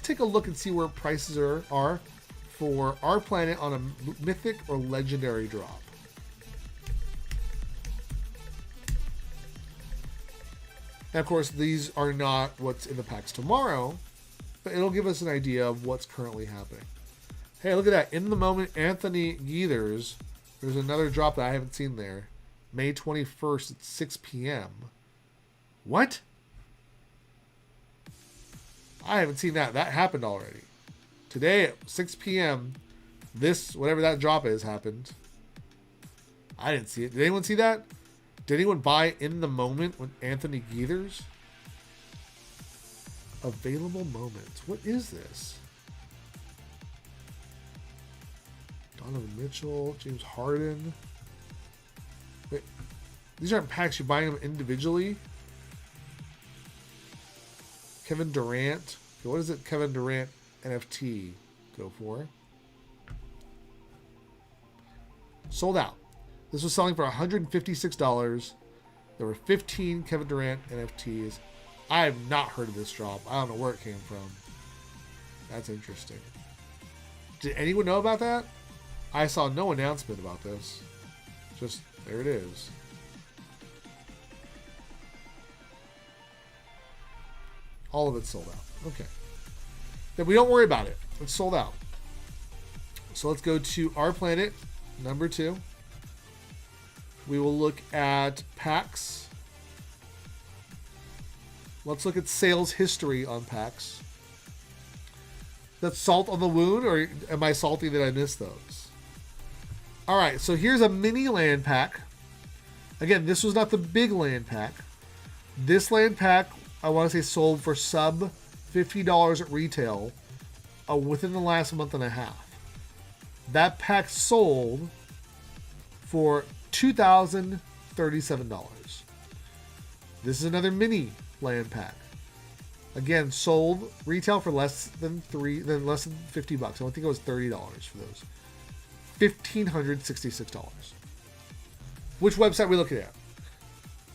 take a look and see where prices are for Our Planet on a mythic or legendary drop. And of course, these are not what's in the packs tomorrow, but it'll give us an idea of what's currently happening. Hey, look at that. In the moment, Anthony Geethers. There's another drop that I haven't seen there. May 21st at 6 p.m. What? I haven't seen that. That happened already. Today at 6 p.m., this, whatever that drop is, happened. I didn't see it. Did anyone see that? Did anyone buy in the moment with Anthony Geethers? Available moments. What is this? Donovan Mitchell, James Harden. Wait, these aren't packs. You're buying them individually. Kevin Durant. Okay, what does it Kevin Durant NFT go for? Sold out. This was selling for $156. There were 15 Kevin Durant NFTs. I have not heard of this drop. I don't know where it came from. That's interesting. Did anyone know about that? I saw no announcement about this. Just, there it is. All of it sold out. Okay. Then we don't worry about it. It's sold out. So let's go to Our Planet, number 2. We will look at packs. Let's look at sales history on packs. That's salt on the wound, or am I salty that I missed those? All right, so here's a mini land pack. Again, this was not the big land pack. This land pack, I want to say, sold for sub $50 at retail within the last month and a half. That pack sold for $2,037. This is another mini land pack. Again, sold retail for less than $50. I think it was $30 for those. $1,566. Which website are we looking at?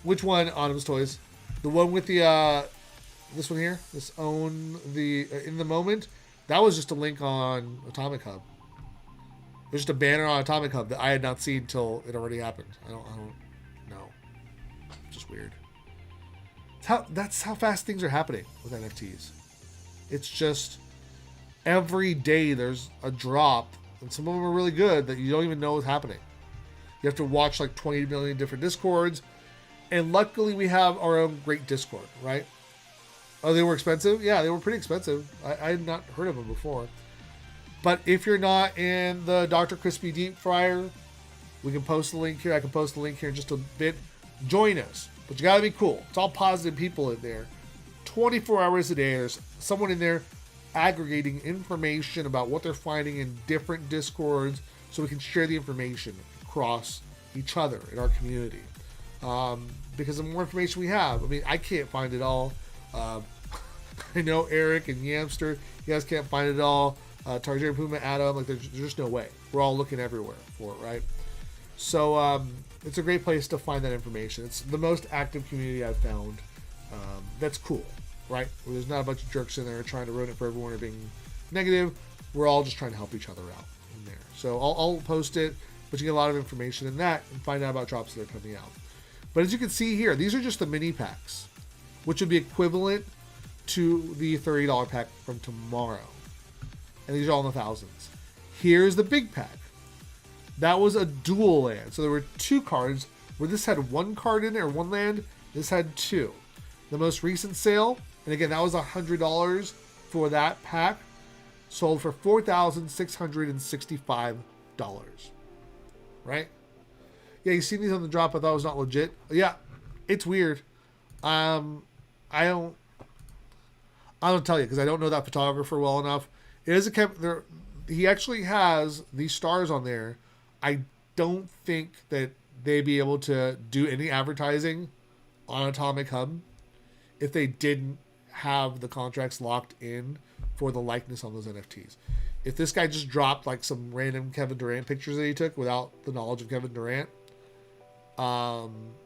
Which one, Autumn's Toys? The one with the this one here, this own the in the moment. That was just a link on Atomic Hub. It was just a banner on Atomic Hub that I had not seen until it already happened. I don't know. Just weird. That's how fast things are happening with NFTs. It's just every day there's a drop, and some of them are really good that you don't even know is happening. You have to watch like 20 million different Discords. And luckily we have our own great Discord, right? Oh, they were expensive? Yeah, they were pretty expensive. I had not heard of them before. But if you're not in the Dr. Crispy Deep Fryer, we can post the link here. I can post the link here in just a bit. Join us. But you got to be cool. It's all positive people in there. 24 hours a day, there's someone in there aggregating information about what they're finding in different Discords so we can share the information across each other in our community. Because the more information we have, I mean, I can't find it all. I know Eric and Yamster, you guys can't find it all. Tarjay, Puma, Adam, like there's just no way. We're all looking everywhere for it, right? So it's a great place to find that information. It's the most active community I've found. That's cool, right? Where there's not a bunch of jerks in there trying to ruin it for everyone or being negative. We're all just trying to help each other out in there. So I'll post it, but you get a lot of information in that and find out about drops that are coming out. But as you can see here, these are just the mini packs, which would be equivalent to the $30 pack from tomorrow. And these are all in the thousands. Here's the big pack. That was a dual land. So there were 2 cards where this had 1 card in it or 1 land. This had 2. The most recent sale, and again, that was $100 for that pack, sold for $4,665. Right? Yeah, you seen these on the drop. I thought it was not legit. Yeah, it's weird. I don't tell you because I don't know that photographer well enough. It is there. He actually has these stars on there. I don't think that they'd be able to do any advertising on Atomic Hub if they didn't have the contracts locked in for the likeness on those NFTs. If this guy just dropped like some random Kevin Durant pictures that he took without the knowledge of Kevin Durant,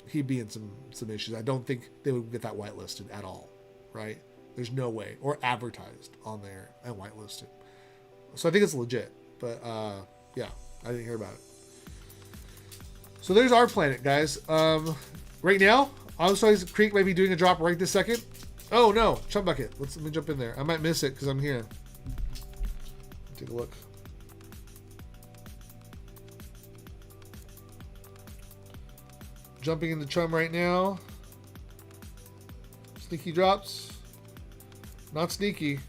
he'd be in some issues. I don't think they would get that whitelisted at all, right? There's no way. Or advertised on there and whitelisted. So I think it's legit. But yeah, I didn't hear about it. So there's our planet, guys. Right now, Osweiss Creek might be doing a drop right this second. Oh no, Chum Bucket. Let me jump in there. I might miss it because I'm here. Take a look. Jumping into Chum right now. Sneaky drops. Not sneaky.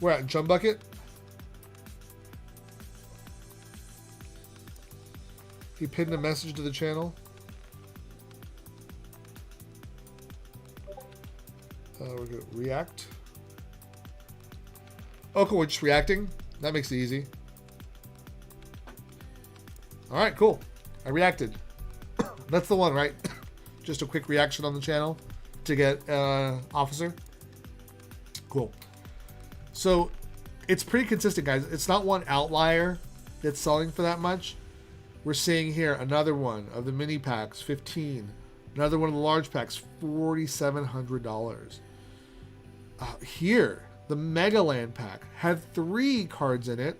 We're at Chum Bucket. He pinned a message to the channel. We're going to react. Oh, cool. We're just reacting. That makes it easy. All right, cool. I reacted. That's the one, right? Just a quick reaction on the channel to get Officer. Cool. So it's pretty consistent, guys. It's not one outlier that's selling for that much. We're seeing here another one of the mini packs, 15. Another one of the large packs, $4,700. Here, the Megaland pack had 3 cards in it,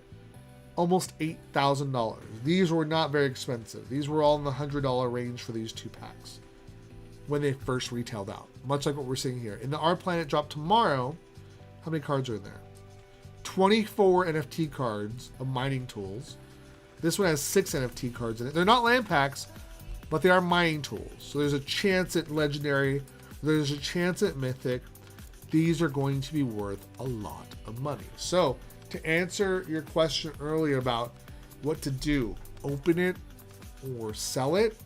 almost $8,000. These were not very expensive. These were all in the $100 range for these 2 packs when they first retailed out, much like what we're seeing here. In the Our Planet drop tomorrow, how many cards are in there? 24 NFT cards of mining tools. This one has 6 NFT cards in it. They're not land packs, but they are mining tools. So there's a chance at Legendary. There's a chance at Mythic. These are going to be worth a lot of money. So to answer your question earlier about what to do, open it or sell it.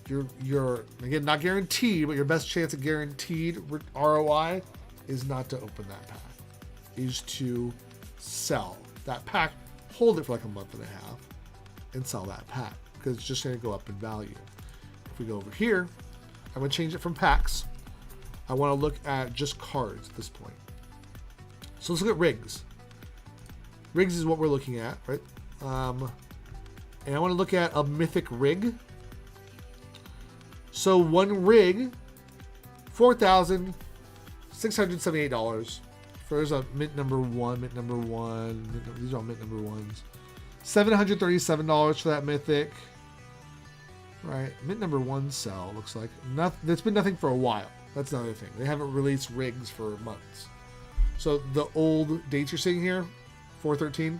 You're again, not guaranteed, but your best chance at guaranteed ROI is not to open that pack, is to sell that pack, hold it for like a month and a half, and sell that pack because it's just going to go up in value. If we go over here, I'm going to change it from packs. I want to look at just cards at this point. So let's look at rigs. Rigs is what we're looking at, right? And I want to look at a mythic rig. So one rig, $4,678. There's a mint number 1, these are all mint number 1s. $737 for that mythic. Right, mint number 1 sell, looks like. There's been nothing for a while. That's another thing. They haven't released rigs for months. So the old dates you're seeing here, 413.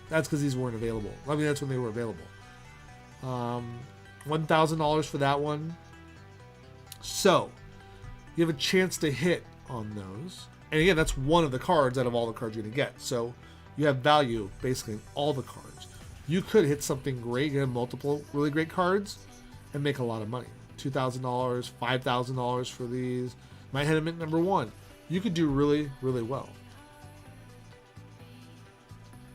That's because these weren't available. I mean, that's when they were available. $1,000 for that one. So you have a chance to hit on those. And again, that's one of the cards out of all the cards you're going to get. So you have value basically in all the cards. You could hit something great, get multiple really great cards, and make a lot of money. $2,000, $5,000 for these. Might hit them at number one. You could do really, really well.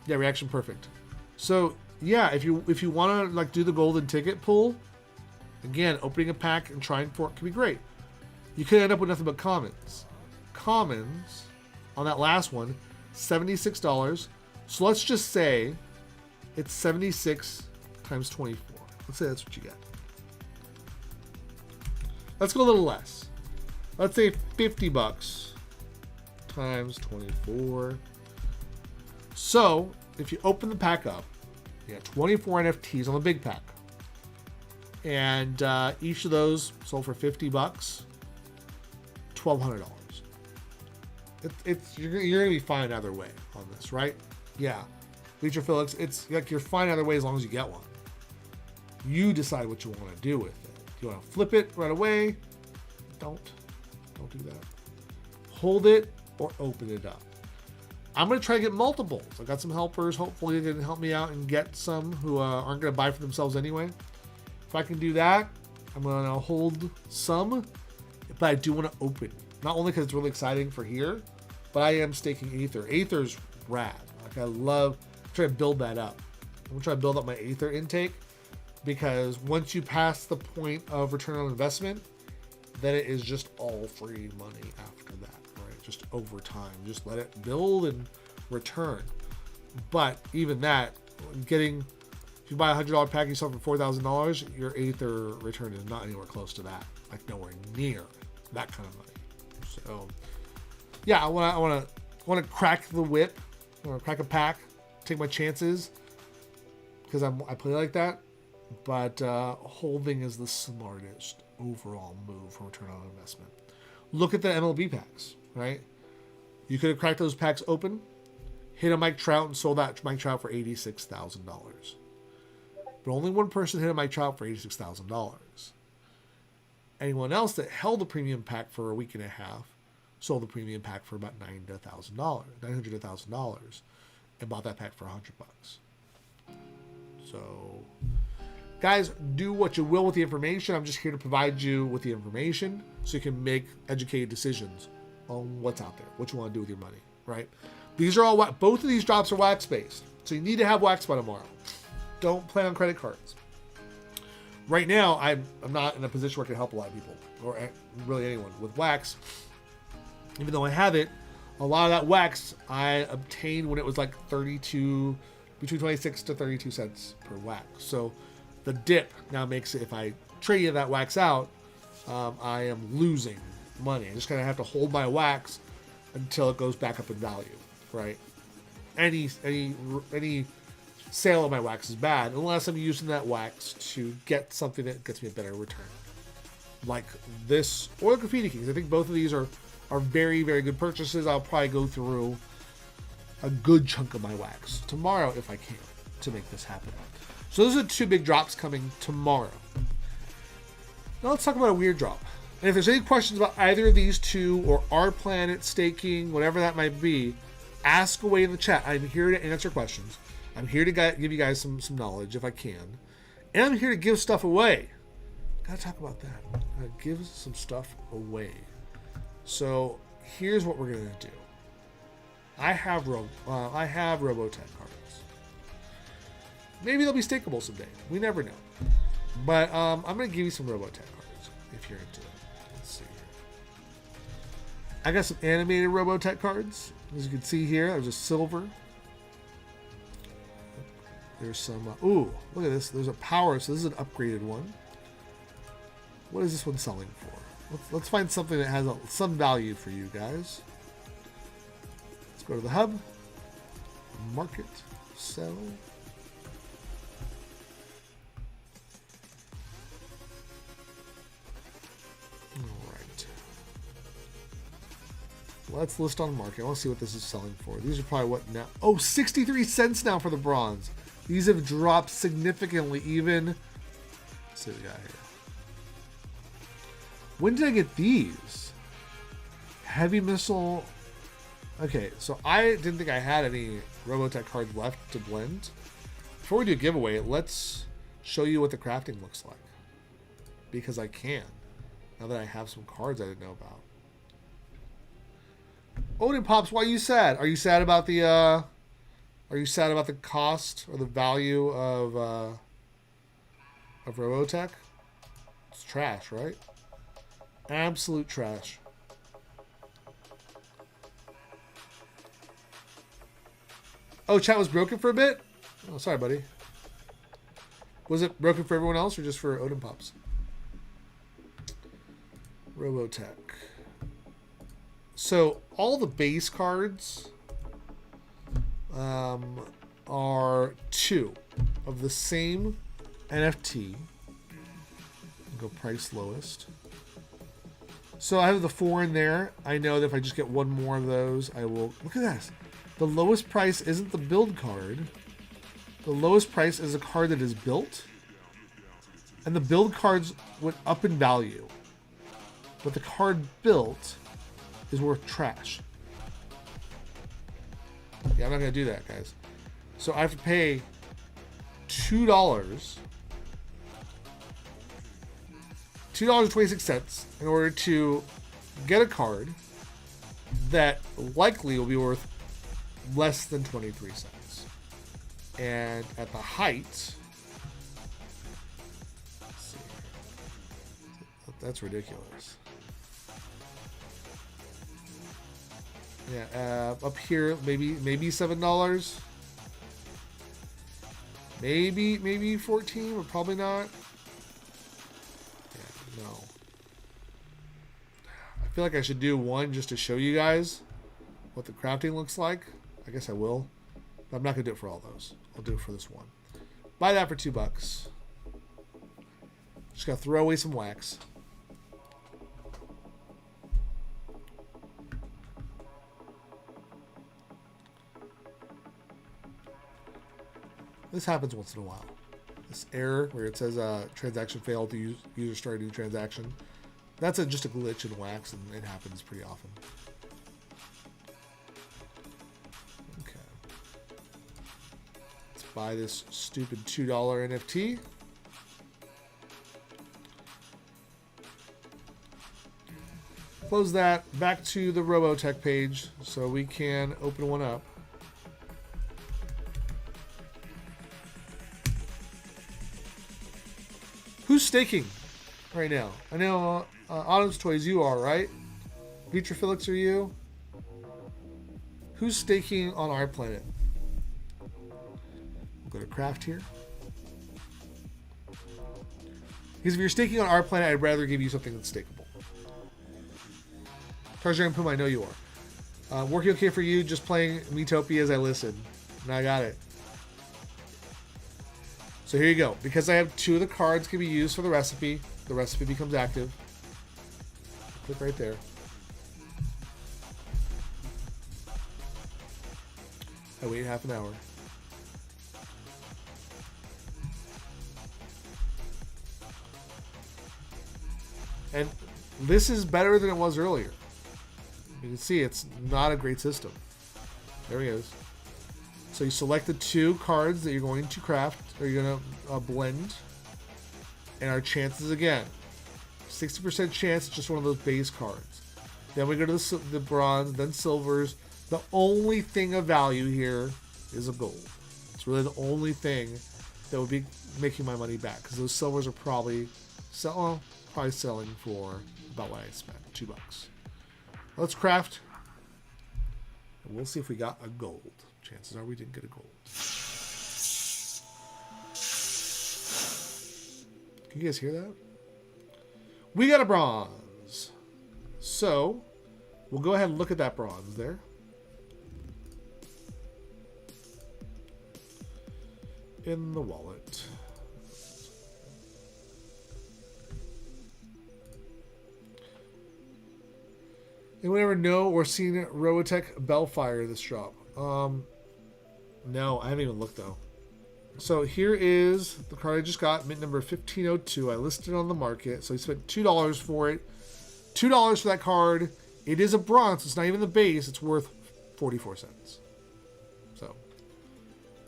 Yeah, reaction perfect. So yeah, if you want to like do the golden ticket pull, again, opening a pack and trying for it can be great. You could end up with nothing but commons. Commons on that last one, $76. So let's just say it's 76 times 24. Let's say that's what you get. Let's go a little less. Let's say $50 times 24. So if you open the pack up, you got 24 NFTs on the big pack. And each of those sold for $50, $1,200. You're gonna be fine either way on this, right? Yeah, Bleacher Felix, it's like you're fine either way as long as you get one. You decide what you want to do with it. You want to flip it right away? Don't do that. Hold it or open it up. I'm gonna try to get multiples. I got some helpers. Hopefully, they can help me out and get some who aren't gonna buy for themselves anyway. If I can do that, I'm gonna hold some, but I do want to open. Not only because it's really exciting for here, but I am staking Aether. Aether's rad. Like I love trying to build that up. I'm gonna try to build up my Aether intake because once you pass the point of return on investment, then it is just all free money after that, right? Just over time, just let it build and return. But even that, if you buy a $100 pack, you sell for $4,000, your Aether return is not anywhere close to that, like nowhere near that kind of money. So, yeah, I want to crack the whip, I want to crack a pack, take my chances, because I play like that. But holding is the smartest overall move for return on investment. Look at the MLB packs, right? You could have cracked those packs open, hit a Mike Trout, and sold that Mike Trout for $86,000. But only one person hit a Mike Trout for $86,000. Anyone else that held the premium pack for a week and a half sold the premium pack for about $900 to $1,000, and bought that pack for $100. So, guys, do what you will with the information. I'm just here to provide you with the information so you can make educated decisions on what's out there, what you want to do with your money, right? These are all both of these drops are wax based, so you need to have wax by tomorrow. Don't plan on credit cards. Right now, I'm not in a position where I can help a lot of people, or really anyone, with wax. Even though I have it, a lot of that wax I obtained when it was like between 26 to 32 cents per wax. So the dip now makes it, if I trade that wax out, I am losing money. I just kind of have to hold my wax until it goes back up in value, right? Any sale of my wax is bad unless I'm using that wax to get something that gets me a better return, like this or the Graffiti Kings. I think both of these are very, very good purchases. I'll probably go through a good chunk of my wax tomorrow if I can to make this happen. So those are two big drops coming tomorrow. Now let's talk about a weird drop. And if there's any questions about either of these two or our planet staking, whatever that might be, ask away in the chat. I'm here to answer questions. I'm here to give you guys some knowledge if I can. And I'm here to give stuff away. Gotta talk about that. Give some stuff away. So here's what we're gonna do. I have Robotech cards. Maybe they'll be stakeable someday. We never know. But I'm gonna give you some Robotech cards if you're into it. Let's see here. I got some animated Robotech cards. As you can see here, there's a silver. There's some. Ooh, look at this. There's a power. So this is an upgraded one. What is this one selling for? Let's find something that has some value for you guys. Let's go to the hub. Market. Sell. Alright. Let's list on market. I want to see what this is selling for. These are probably what now? Oh, 63 cents now for the bronze. These have dropped significantly even. Let's see what we got here. When did I get these? Heavy missile. Okay, so I didn't think I had any Robotech cards left to blend. Before we do a giveaway, let's show you what the crafting looks like. Because I can. Now that I have some cards I didn't know about. Odin Pops, why are you sad? Are you sad about the cost or the value of Robotech? It's trash, right? Absolute trash. Oh, chat was broken for a bit? Oh, sorry, buddy. Was it broken for everyone else or just for Odin Pops? Robotech. So, all the base cards are 2 of the same NFT. Go price lowest. So, I have the 4 in there. I know that if I just get one more of those, I will... Look at this. The lowest price isn't the build card. The lowest price is a card that is built. And the build cards went up in value. But the card built is worth trash. Yeah, I'm not going to do that, guys. So I have to pay $2. $2.26 in order to get a card that likely will be worth less than 23 cents. And at the height, let's see, that's ridiculous. Yeah, up here, maybe $7. Maybe 14, but probably not. Yeah, no. I feel like I should do one just to show you guys what the crafting looks like. I guess I will. But I'm not going to do it for all those. I'll do it for this one. Buy that for $2. Just got to throw away some wax. This happens once in a while. This error where it says transaction failed, the user started a new transaction. That's just a glitch in wax, and it happens pretty often. Okay. Let's buy this stupid $2 NFT. Close that. Back to the Robotech page so we can open one up. Who's staking right now? I know Autumn's Toys, you are, right? Vitrophilix, are you? Who's staking on our planet? We'll go to craft here. Because if you're staking on our planet, I'd rather give you something that's stakeable. Tarzan and Puma, I know you are. Working okay for you, just playing Metopia as I listen. And I got it. So here you go. Because I have 2 of the cards can be used for the recipe becomes active. Click right there. I wait half an hour. And this is better than it was earlier. You can see it's not a great system. There he goes. So you select the 2 cards that you're going to craft, or you're going to blend. And our chances again. 60% chance, just one of those base cards. Then we go to the bronze, then silvers. The only thing of value here is a gold. It's really the only thing that would be making my money back. Because those silvers are probably selling for about what I spent, $2. Let's craft. And we'll see if we got a gold. Chances are we didn't get a gold. Can you guys hear that? We got a bronze. So, we'll go ahead and look at that bronze there. In the wallet. Anyone ever know or seen Robotech Bellfire this drop? No, I haven't even looked though. So here is the card I just got, mint number 1502. I listed it on the market, so I spent $2 for it. $2 for that card. It is a bronze. It's not even the base. It's worth 44 cents. So,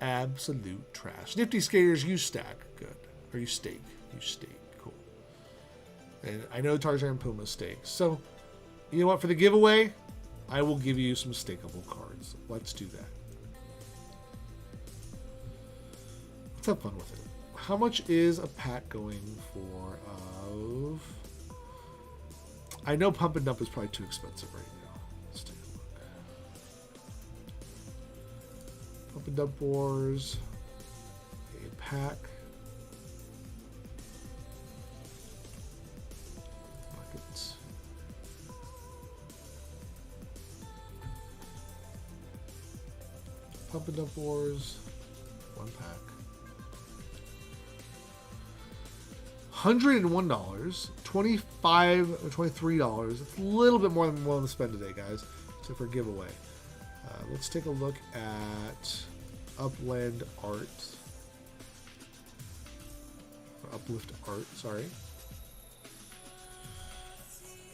absolute trash. Nifty skaters, you stack. Good. Or you stake. You stake. Cool. And I know Tarzan and Puma stake. So, you know what? For the giveaway, I will give you some stakeable cards. Let's do that. Let's have fun with it. How much is a pack going for of... I know Pump and Dump is probably too expensive right now. Let's take a look. Pump and Dump Wars. A pack. Markets. Pump and Dump Wars. One pack. $101, $25 or $23. It's a little bit more than I'm willing to spend today, guys. Except for a giveaway. Let's take a look at Upland Art. Or Uplift Art, sorry.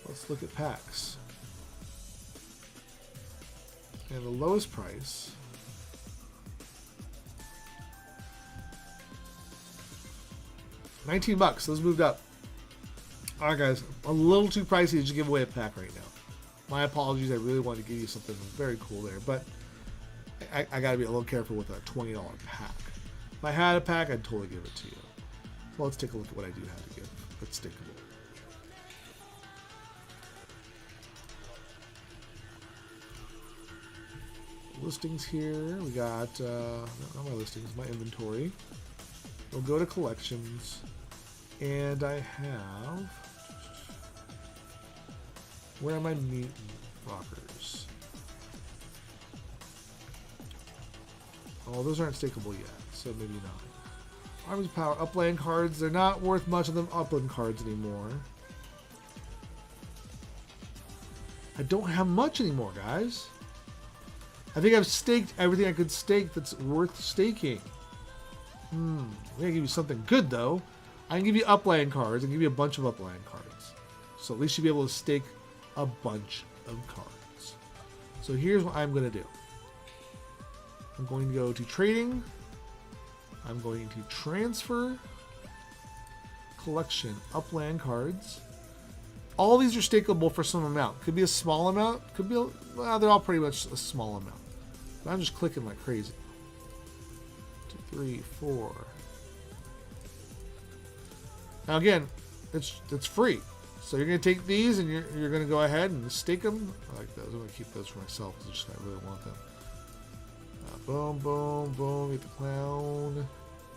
Let's look at packs. And the lowest price... $19. Those moved up. All right, guys. A little too pricey to just give away a pack right now. My apologies. I really wanted to give you something very cool there, but I got to be a little careful with a $20 pack. If I had a pack, I'd totally give it to you. So let's take a look at what I do have to give. Let's stick with it. Listings here. We got not my listings, my inventory. We'll go to collections, and I have, where are my mutant rockers? Oh, those aren't stakeable yet, so maybe not. Armies of Power, Upland cards, they're not worth much of them Upland cards anymore. I don't have much anymore, guys. I think I've staked everything I could stake that's worth staking. I'm gonna give you something good though. I can give you Upland cards and give you a bunch of Upland cards. So at least you'll be able to stake a bunch of cards. So here's what I'm gonna do. I'm going to go to trading. I'm going to transfer collection Upland cards. All these are stakeable for some amount. Could be a small amount. Could be well, they're all pretty much a small amount. But I'm just clicking like crazy. 2, 3, 4. Now again, it's free. So you're gonna take these and you're gonna go ahead and stake them. I like those. I'm gonna keep those for myself because I really want them. Boom, boom, boom. Get the clown.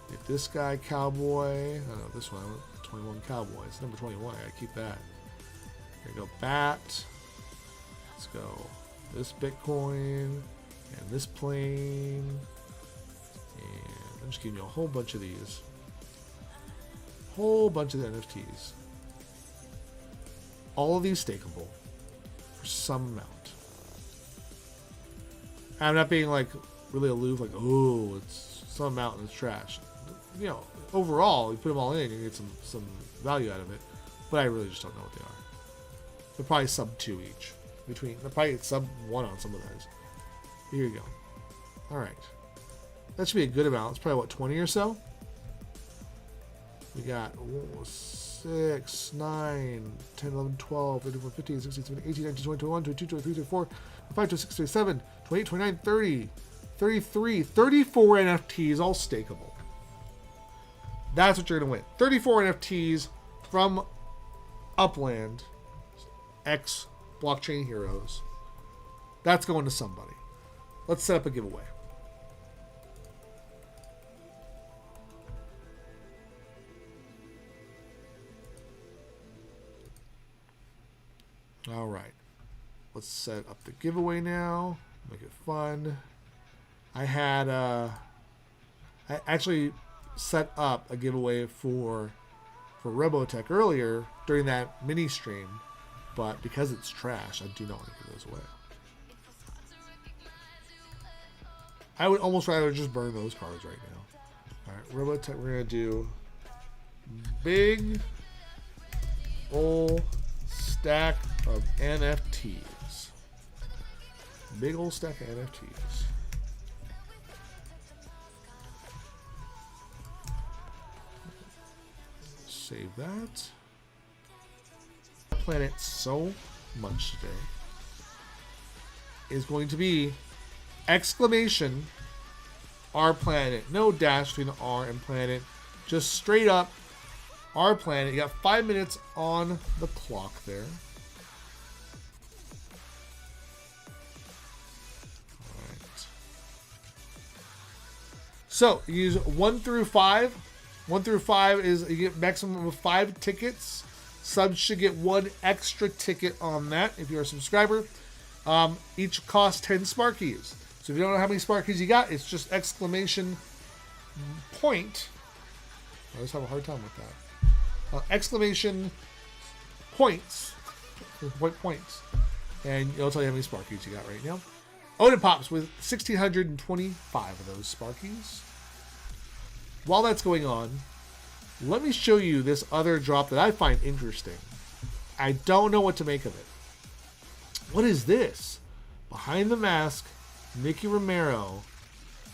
Get this guy, cowboy. Oh no, this one. 21 cowboy. It's number 21. I gotta keep that. Here we go, bat. Let's go. This Bitcoin and this plane. And I'm just giving you a whole bunch of these. Whole bunch of the NFTs. All of these stakeable for some amount. I'm not being like really aloof, like, oh, it's some amount and it's trash. You know, overall, you put them all in, you get some value out of it. But I really just don't know what they are. They're probably sub 2 each. They're probably sub 1 on some of those. Here you go. Alright. That should be a good amount. It's probably, what, 20 or so? We got 6, 9, 10, 11, 12, 13, 14, 15, 16, 17, 18, 19, 20, 21, 22, 23, 24, 25, 26, 27, 28, 29, 30, 33, 34 NFTs, all stakeable. That's what you're going to win. 34 NFTs from Upland X Blockchain Heroes. That's going to somebody. Let's set up a giveaway. All right. Let's set up the giveaway now. Make it fun. I actually set up a giveaway for Robotech earlier during that mini stream. But because it's trash, I do not want to give those away. I would almost rather just burn those cards right now. Alright, Robotech, we're going to do big ol' stack of NFTs. Big ol' stack of NFTs. Save that. Planet so much today is going to be exclamation our planet. No dash between R and planet. Just straight up our planet. You got 5 minutes on the clock there. Alright. So you use 1 through 5. 1 through 5 is you get maximum of 5 tickets. Subs should get 1 extra ticket on that if you're a subscriber. Each costs 10 Sparkies. So if you don't know how many Sparkies you got, it's just exclamation point. I always have a hard time with that. Exclamation points. Points. And it'll tell you how many Sparkies you got right now. Odin pops with 1,625 of those Sparkies. While that's going on, let me show you this other drop that I find interesting. I don't know what to make of it. What is this? Behind the Mask, Nicky Romero.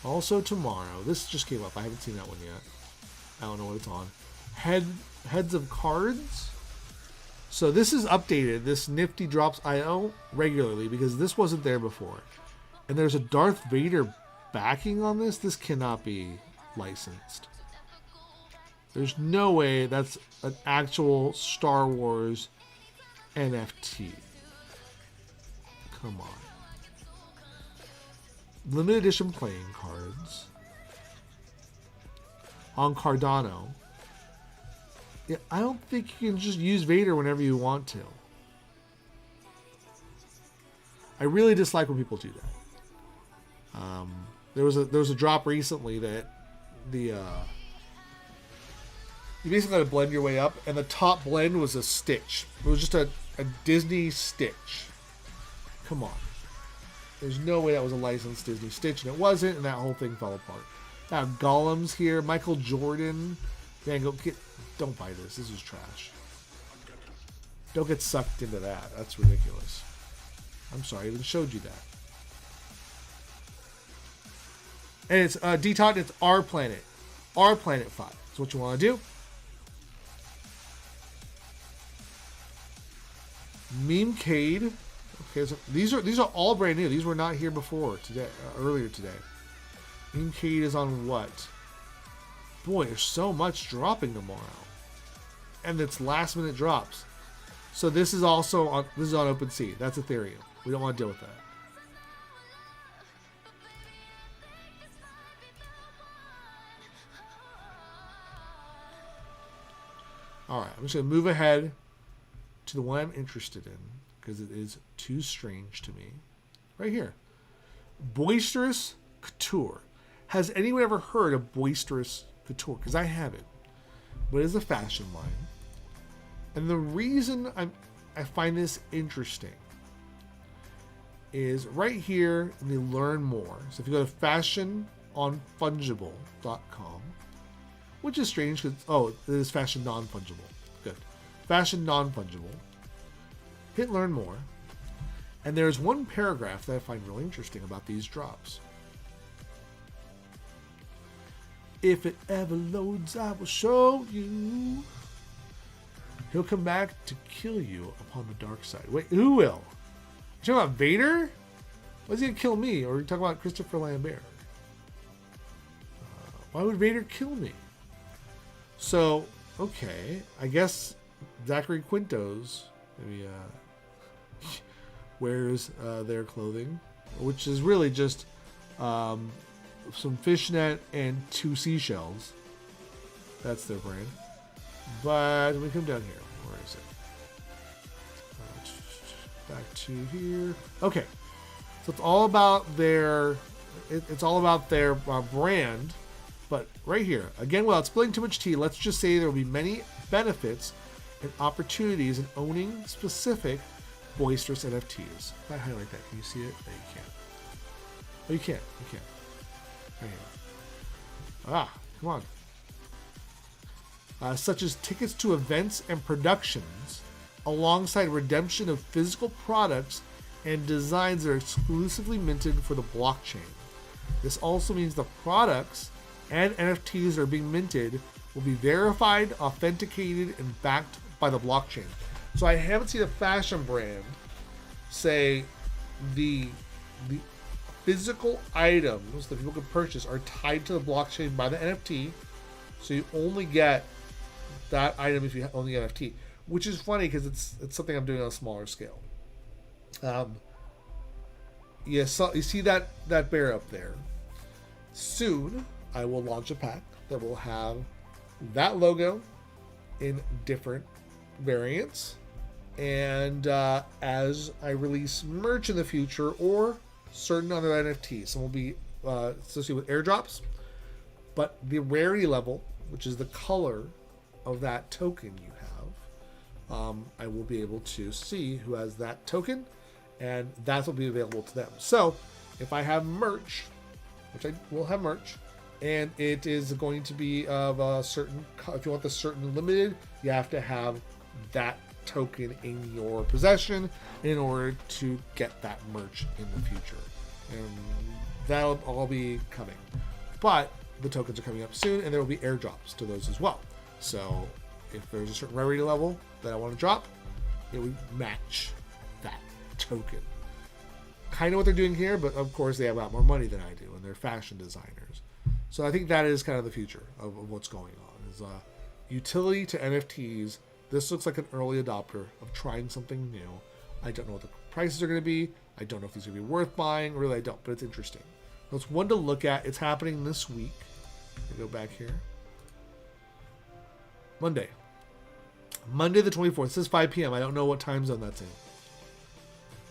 Also tomorrow. This just came up. I haven't seen that one yet. I don't know what it's on. Heads of Cards. So this is updated. This Nifty drops IO regularly because this wasn't there before. And there's a Darth Vader backing on this. This cannot be licensed. There's no way that's an actual Star Wars NFT. Come on. Limited edition playing cards. On Cardano. Yeah, I don't think you can just use Vader whenever you want to. I really dislike when people do that. There was a drop recently that the you basically had to blend your way up, and the top blend was a Stitch. It was just a Disney Stitch. Come on. There's no way that was a licensed Disney Stitch, and it wasn't, and that whole thing fell apart. Now, Gollum's here. Michael Jordan. Man, don't buy this. This is trash. Don't get sucked into that. That's ridiculous. I'm sorry, I even showed you that. And it's Detot, it's our planet. Our planet 5. That's what you want to do. Memecade. Okay, so these are all brand new. These were not here before today, earlier today. Memecade is on what? Boy, there's so much dropping tomorrow, and it's last minute drops. So this is also on OpenSea. That's Ethereum. We don't want to deal with that. All right, I'm just gonna move ahead to the one I'm interested in because it is too strange to me. Right here, Boisterous Couture. Has anyone ever heard of Boisterous Couture? Because I haven't, but it is a fashion line. And the reason I find this interesting is right here in the Learn More. So if you go to fashiononfungible.com, which is strange because, it is fashion non-fungible. Good. Fashion non-fungible. Hit Learn More. And there's one paragraph that I find really interesting about these drops. If it ever loads, I will show you. He'll come back to kill you upon the dark side. Wait, who will? You talking about Vader? Why's he gonna kill me? Or are you talking about Christopher Lambert? Why would Vader kill me? So, okay, I guess Zachary Quinto's maybe wears their clothing, which is really just some fishnet and 2 seashells. That's their brand. But when we come down here, where is it? Back to here. Okay, so it's all about their brand. But right here, again, without spilling too much tea, let's just say there will be many benefits and opportunities in owning specific boisterous NFTs. If I highlight that, can you see it? No, you can't. Oh, you can't. You can't. Right here. Come on. Such as tickets to events and productions, alongside redemption of physical products and designs that are exclusively minted for the blockchain. This also means the products and NFTs that are being minted will be verified, authenticated, and backed by the blockchain. So I haven't seen a fashion brand say the physical items that people can purchase are tied to the blockchain by the NFT. So you only get that item if you own the NFT, which is funny because it's something I'm doing on a smaller scale. You see that bear up there. Soon, I will launch a pack that will have that logo in different variants. And as I release merch in the future or certain other NFTs, some will be associated with airdrops. But the rarity level, which is the color of that token you have, I will be able to see who has that token, and that will be available to them. So if I have merch, which I will have merch, and it is going to be of a certain, if you want the certain limited, you have to have that token in your possession in order to get that merch in the future. And that'll all be coming. But the tokens are coming up soon, and there will be airdrops to those as well. So if there's a certain rarity level that I want to drop, it would match that token. Kind of what they're doing here, but of course they have a lot more money than I do, and they're fashion designers. So I think that is kind of the future of what's going on. Is utility to NFTs. This looks like an early adopter of trying something new. I don't know what the prices are going to be. I don't know if these are going to be worth buying. Really, I don't, but it's interesting. So it's one to look at. It's happening this week. Go back here. Monday the 24th. It says 5 p.m. I don't know what time zone that's in.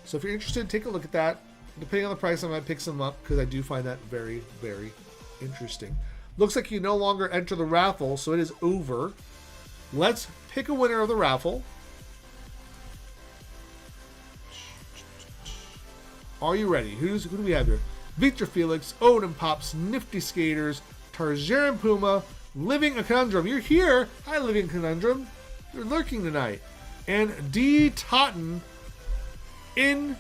So if you're interested, take a look at that. Depending on the price, I might pick some up because I do find that very, very interesting. Looks like you no longer enter the raffle, so it is over. Let's pick a winner of the raffle. Are you ready? Who do we have here? Victor Felix, Odin Pops, Nifty Skaters, Tarjaran Puma, Living a Conundrum. You're here. Hi, Living Conundrum. You're lurking tonight. And D. Totten in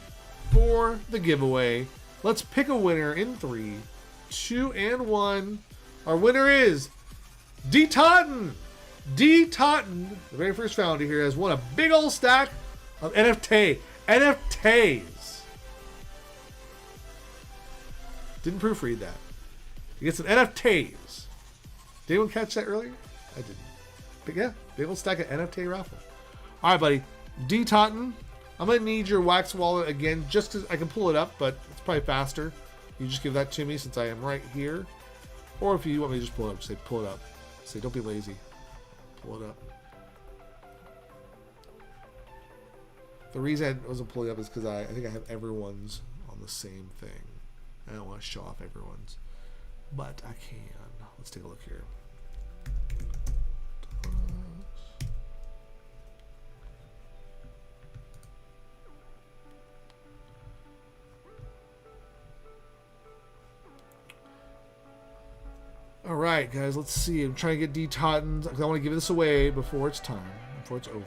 for the giveaway. Let's pick a winner in 3, 2, and 1. Our winner is D. Totten. D. Totten, the very first founder here, has won a big old stack of NFTs. Didn't proofread that. You get some NFTs. Did anyone catch that earlier? I didn't. But yeah, big old stack of NFT raffle. All right, buddy. D. Totten, I'm going to need your wax wallet again just because I can pull it up, but it's probably faster. You just give that to me since I am right here. Or if you want me to just pull it up, just say pull it up. Say don't be lazy. Pull it up. The reason I wasn't pulling up is because I think I have everyone's on the same thing. I don't want to show off everyone's, but I can. Let's take a look here. All right, guys, let's see. I'm trying to get D. Totten's. I want to give this away before it's time, before it's over.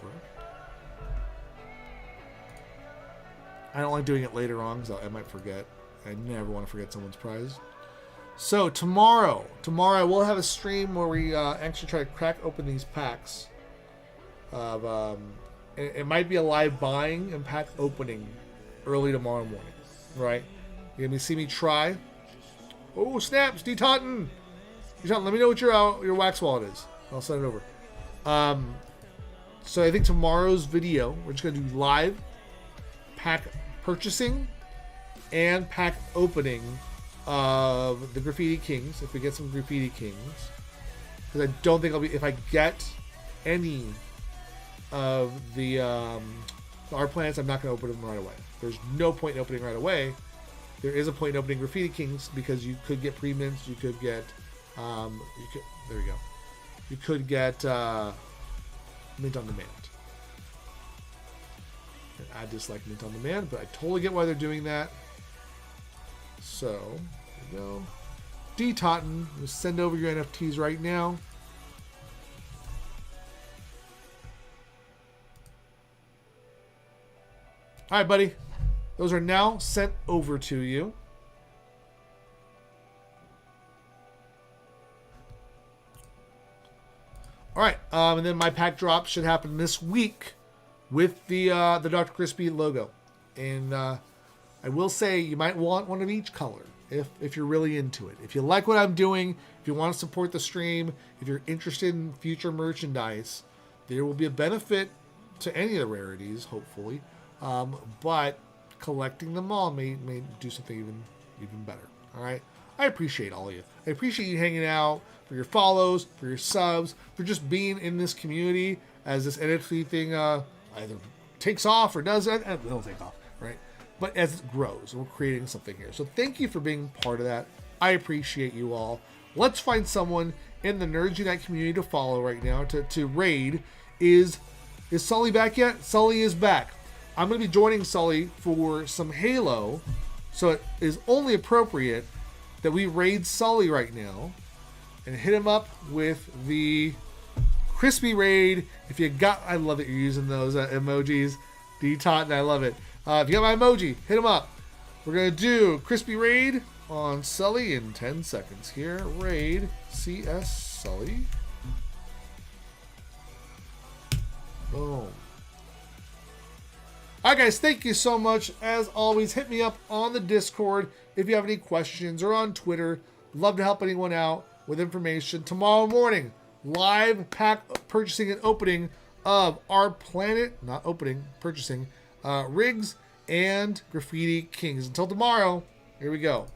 I don't like doing it later on because I might forget. I never want to forget someone's prize. So tomorrow we'll have a stream where we actually try to crack open these packs. It might be a live buying and pack opening early tomorrow morning, right? You're gonna see me try. Oh snaps, D. Totten. Let me know what your wax wallet is. I'll send it over. So I think tomorrow's video, we're just going to do live pack purchasing and pack opening of the Graffiti Kings, if we get some Graffiti Kings. Because I don't think I'll be... If I get any of the our plants, I'm not going to open them right away. There's no point in opening right away. There is a point in opening Graffiti Kings because you could get pre-mints, you could get... there we go. You could get mint on demand. and add this like mint on demand, but I totally get why they're doing that. So, there we go. D-Totten, we'll send over your NFTs right now. All right, buddy. Those are now sent over to you. All right, and then my pack drop should happen this week with the Dr. Crispy logo. And I will say you might want one of each color if you're really into it. If you like what I'm doing, if you want to support the stream, if you're interested in future merchandise, there will be a benefit to any of the rarities, hopefully. But collecting them all may do something even better. All right. I appreciate all of you. I appreciate you hanging out, for your follows, for your subs, for just being in this community as this NFT thing either takes off or doesn't. It'll take off, right? But as it grows, we're creating something here. So thank you for being part of that. I appreciate you all. Let's find someone in the Nerds Unite community to follow right now, to raid. Is Sully back yet? Sully is back. I'm going to be joining Sully for some Halo, so it is only appropriate that we raid Sully right now and hit him up with the crispy raid. If you got, I love that you're using those emojis, D-Tot, I love it. If you got my emoji, hit him up. We're going to do crispy raid on Sully in 10 seconds here. Raid CS Sully. Boom. Alright guys, thank you so much. As always, hit me up on the Discord if you have any questions, or on Twitter. Love to help anyone out with information. Tomorrow morning, live pack purchasing and opening of our Planet, not opening, purchasing, Rigs and Graffiti Kings. Until tomorrow, here we go.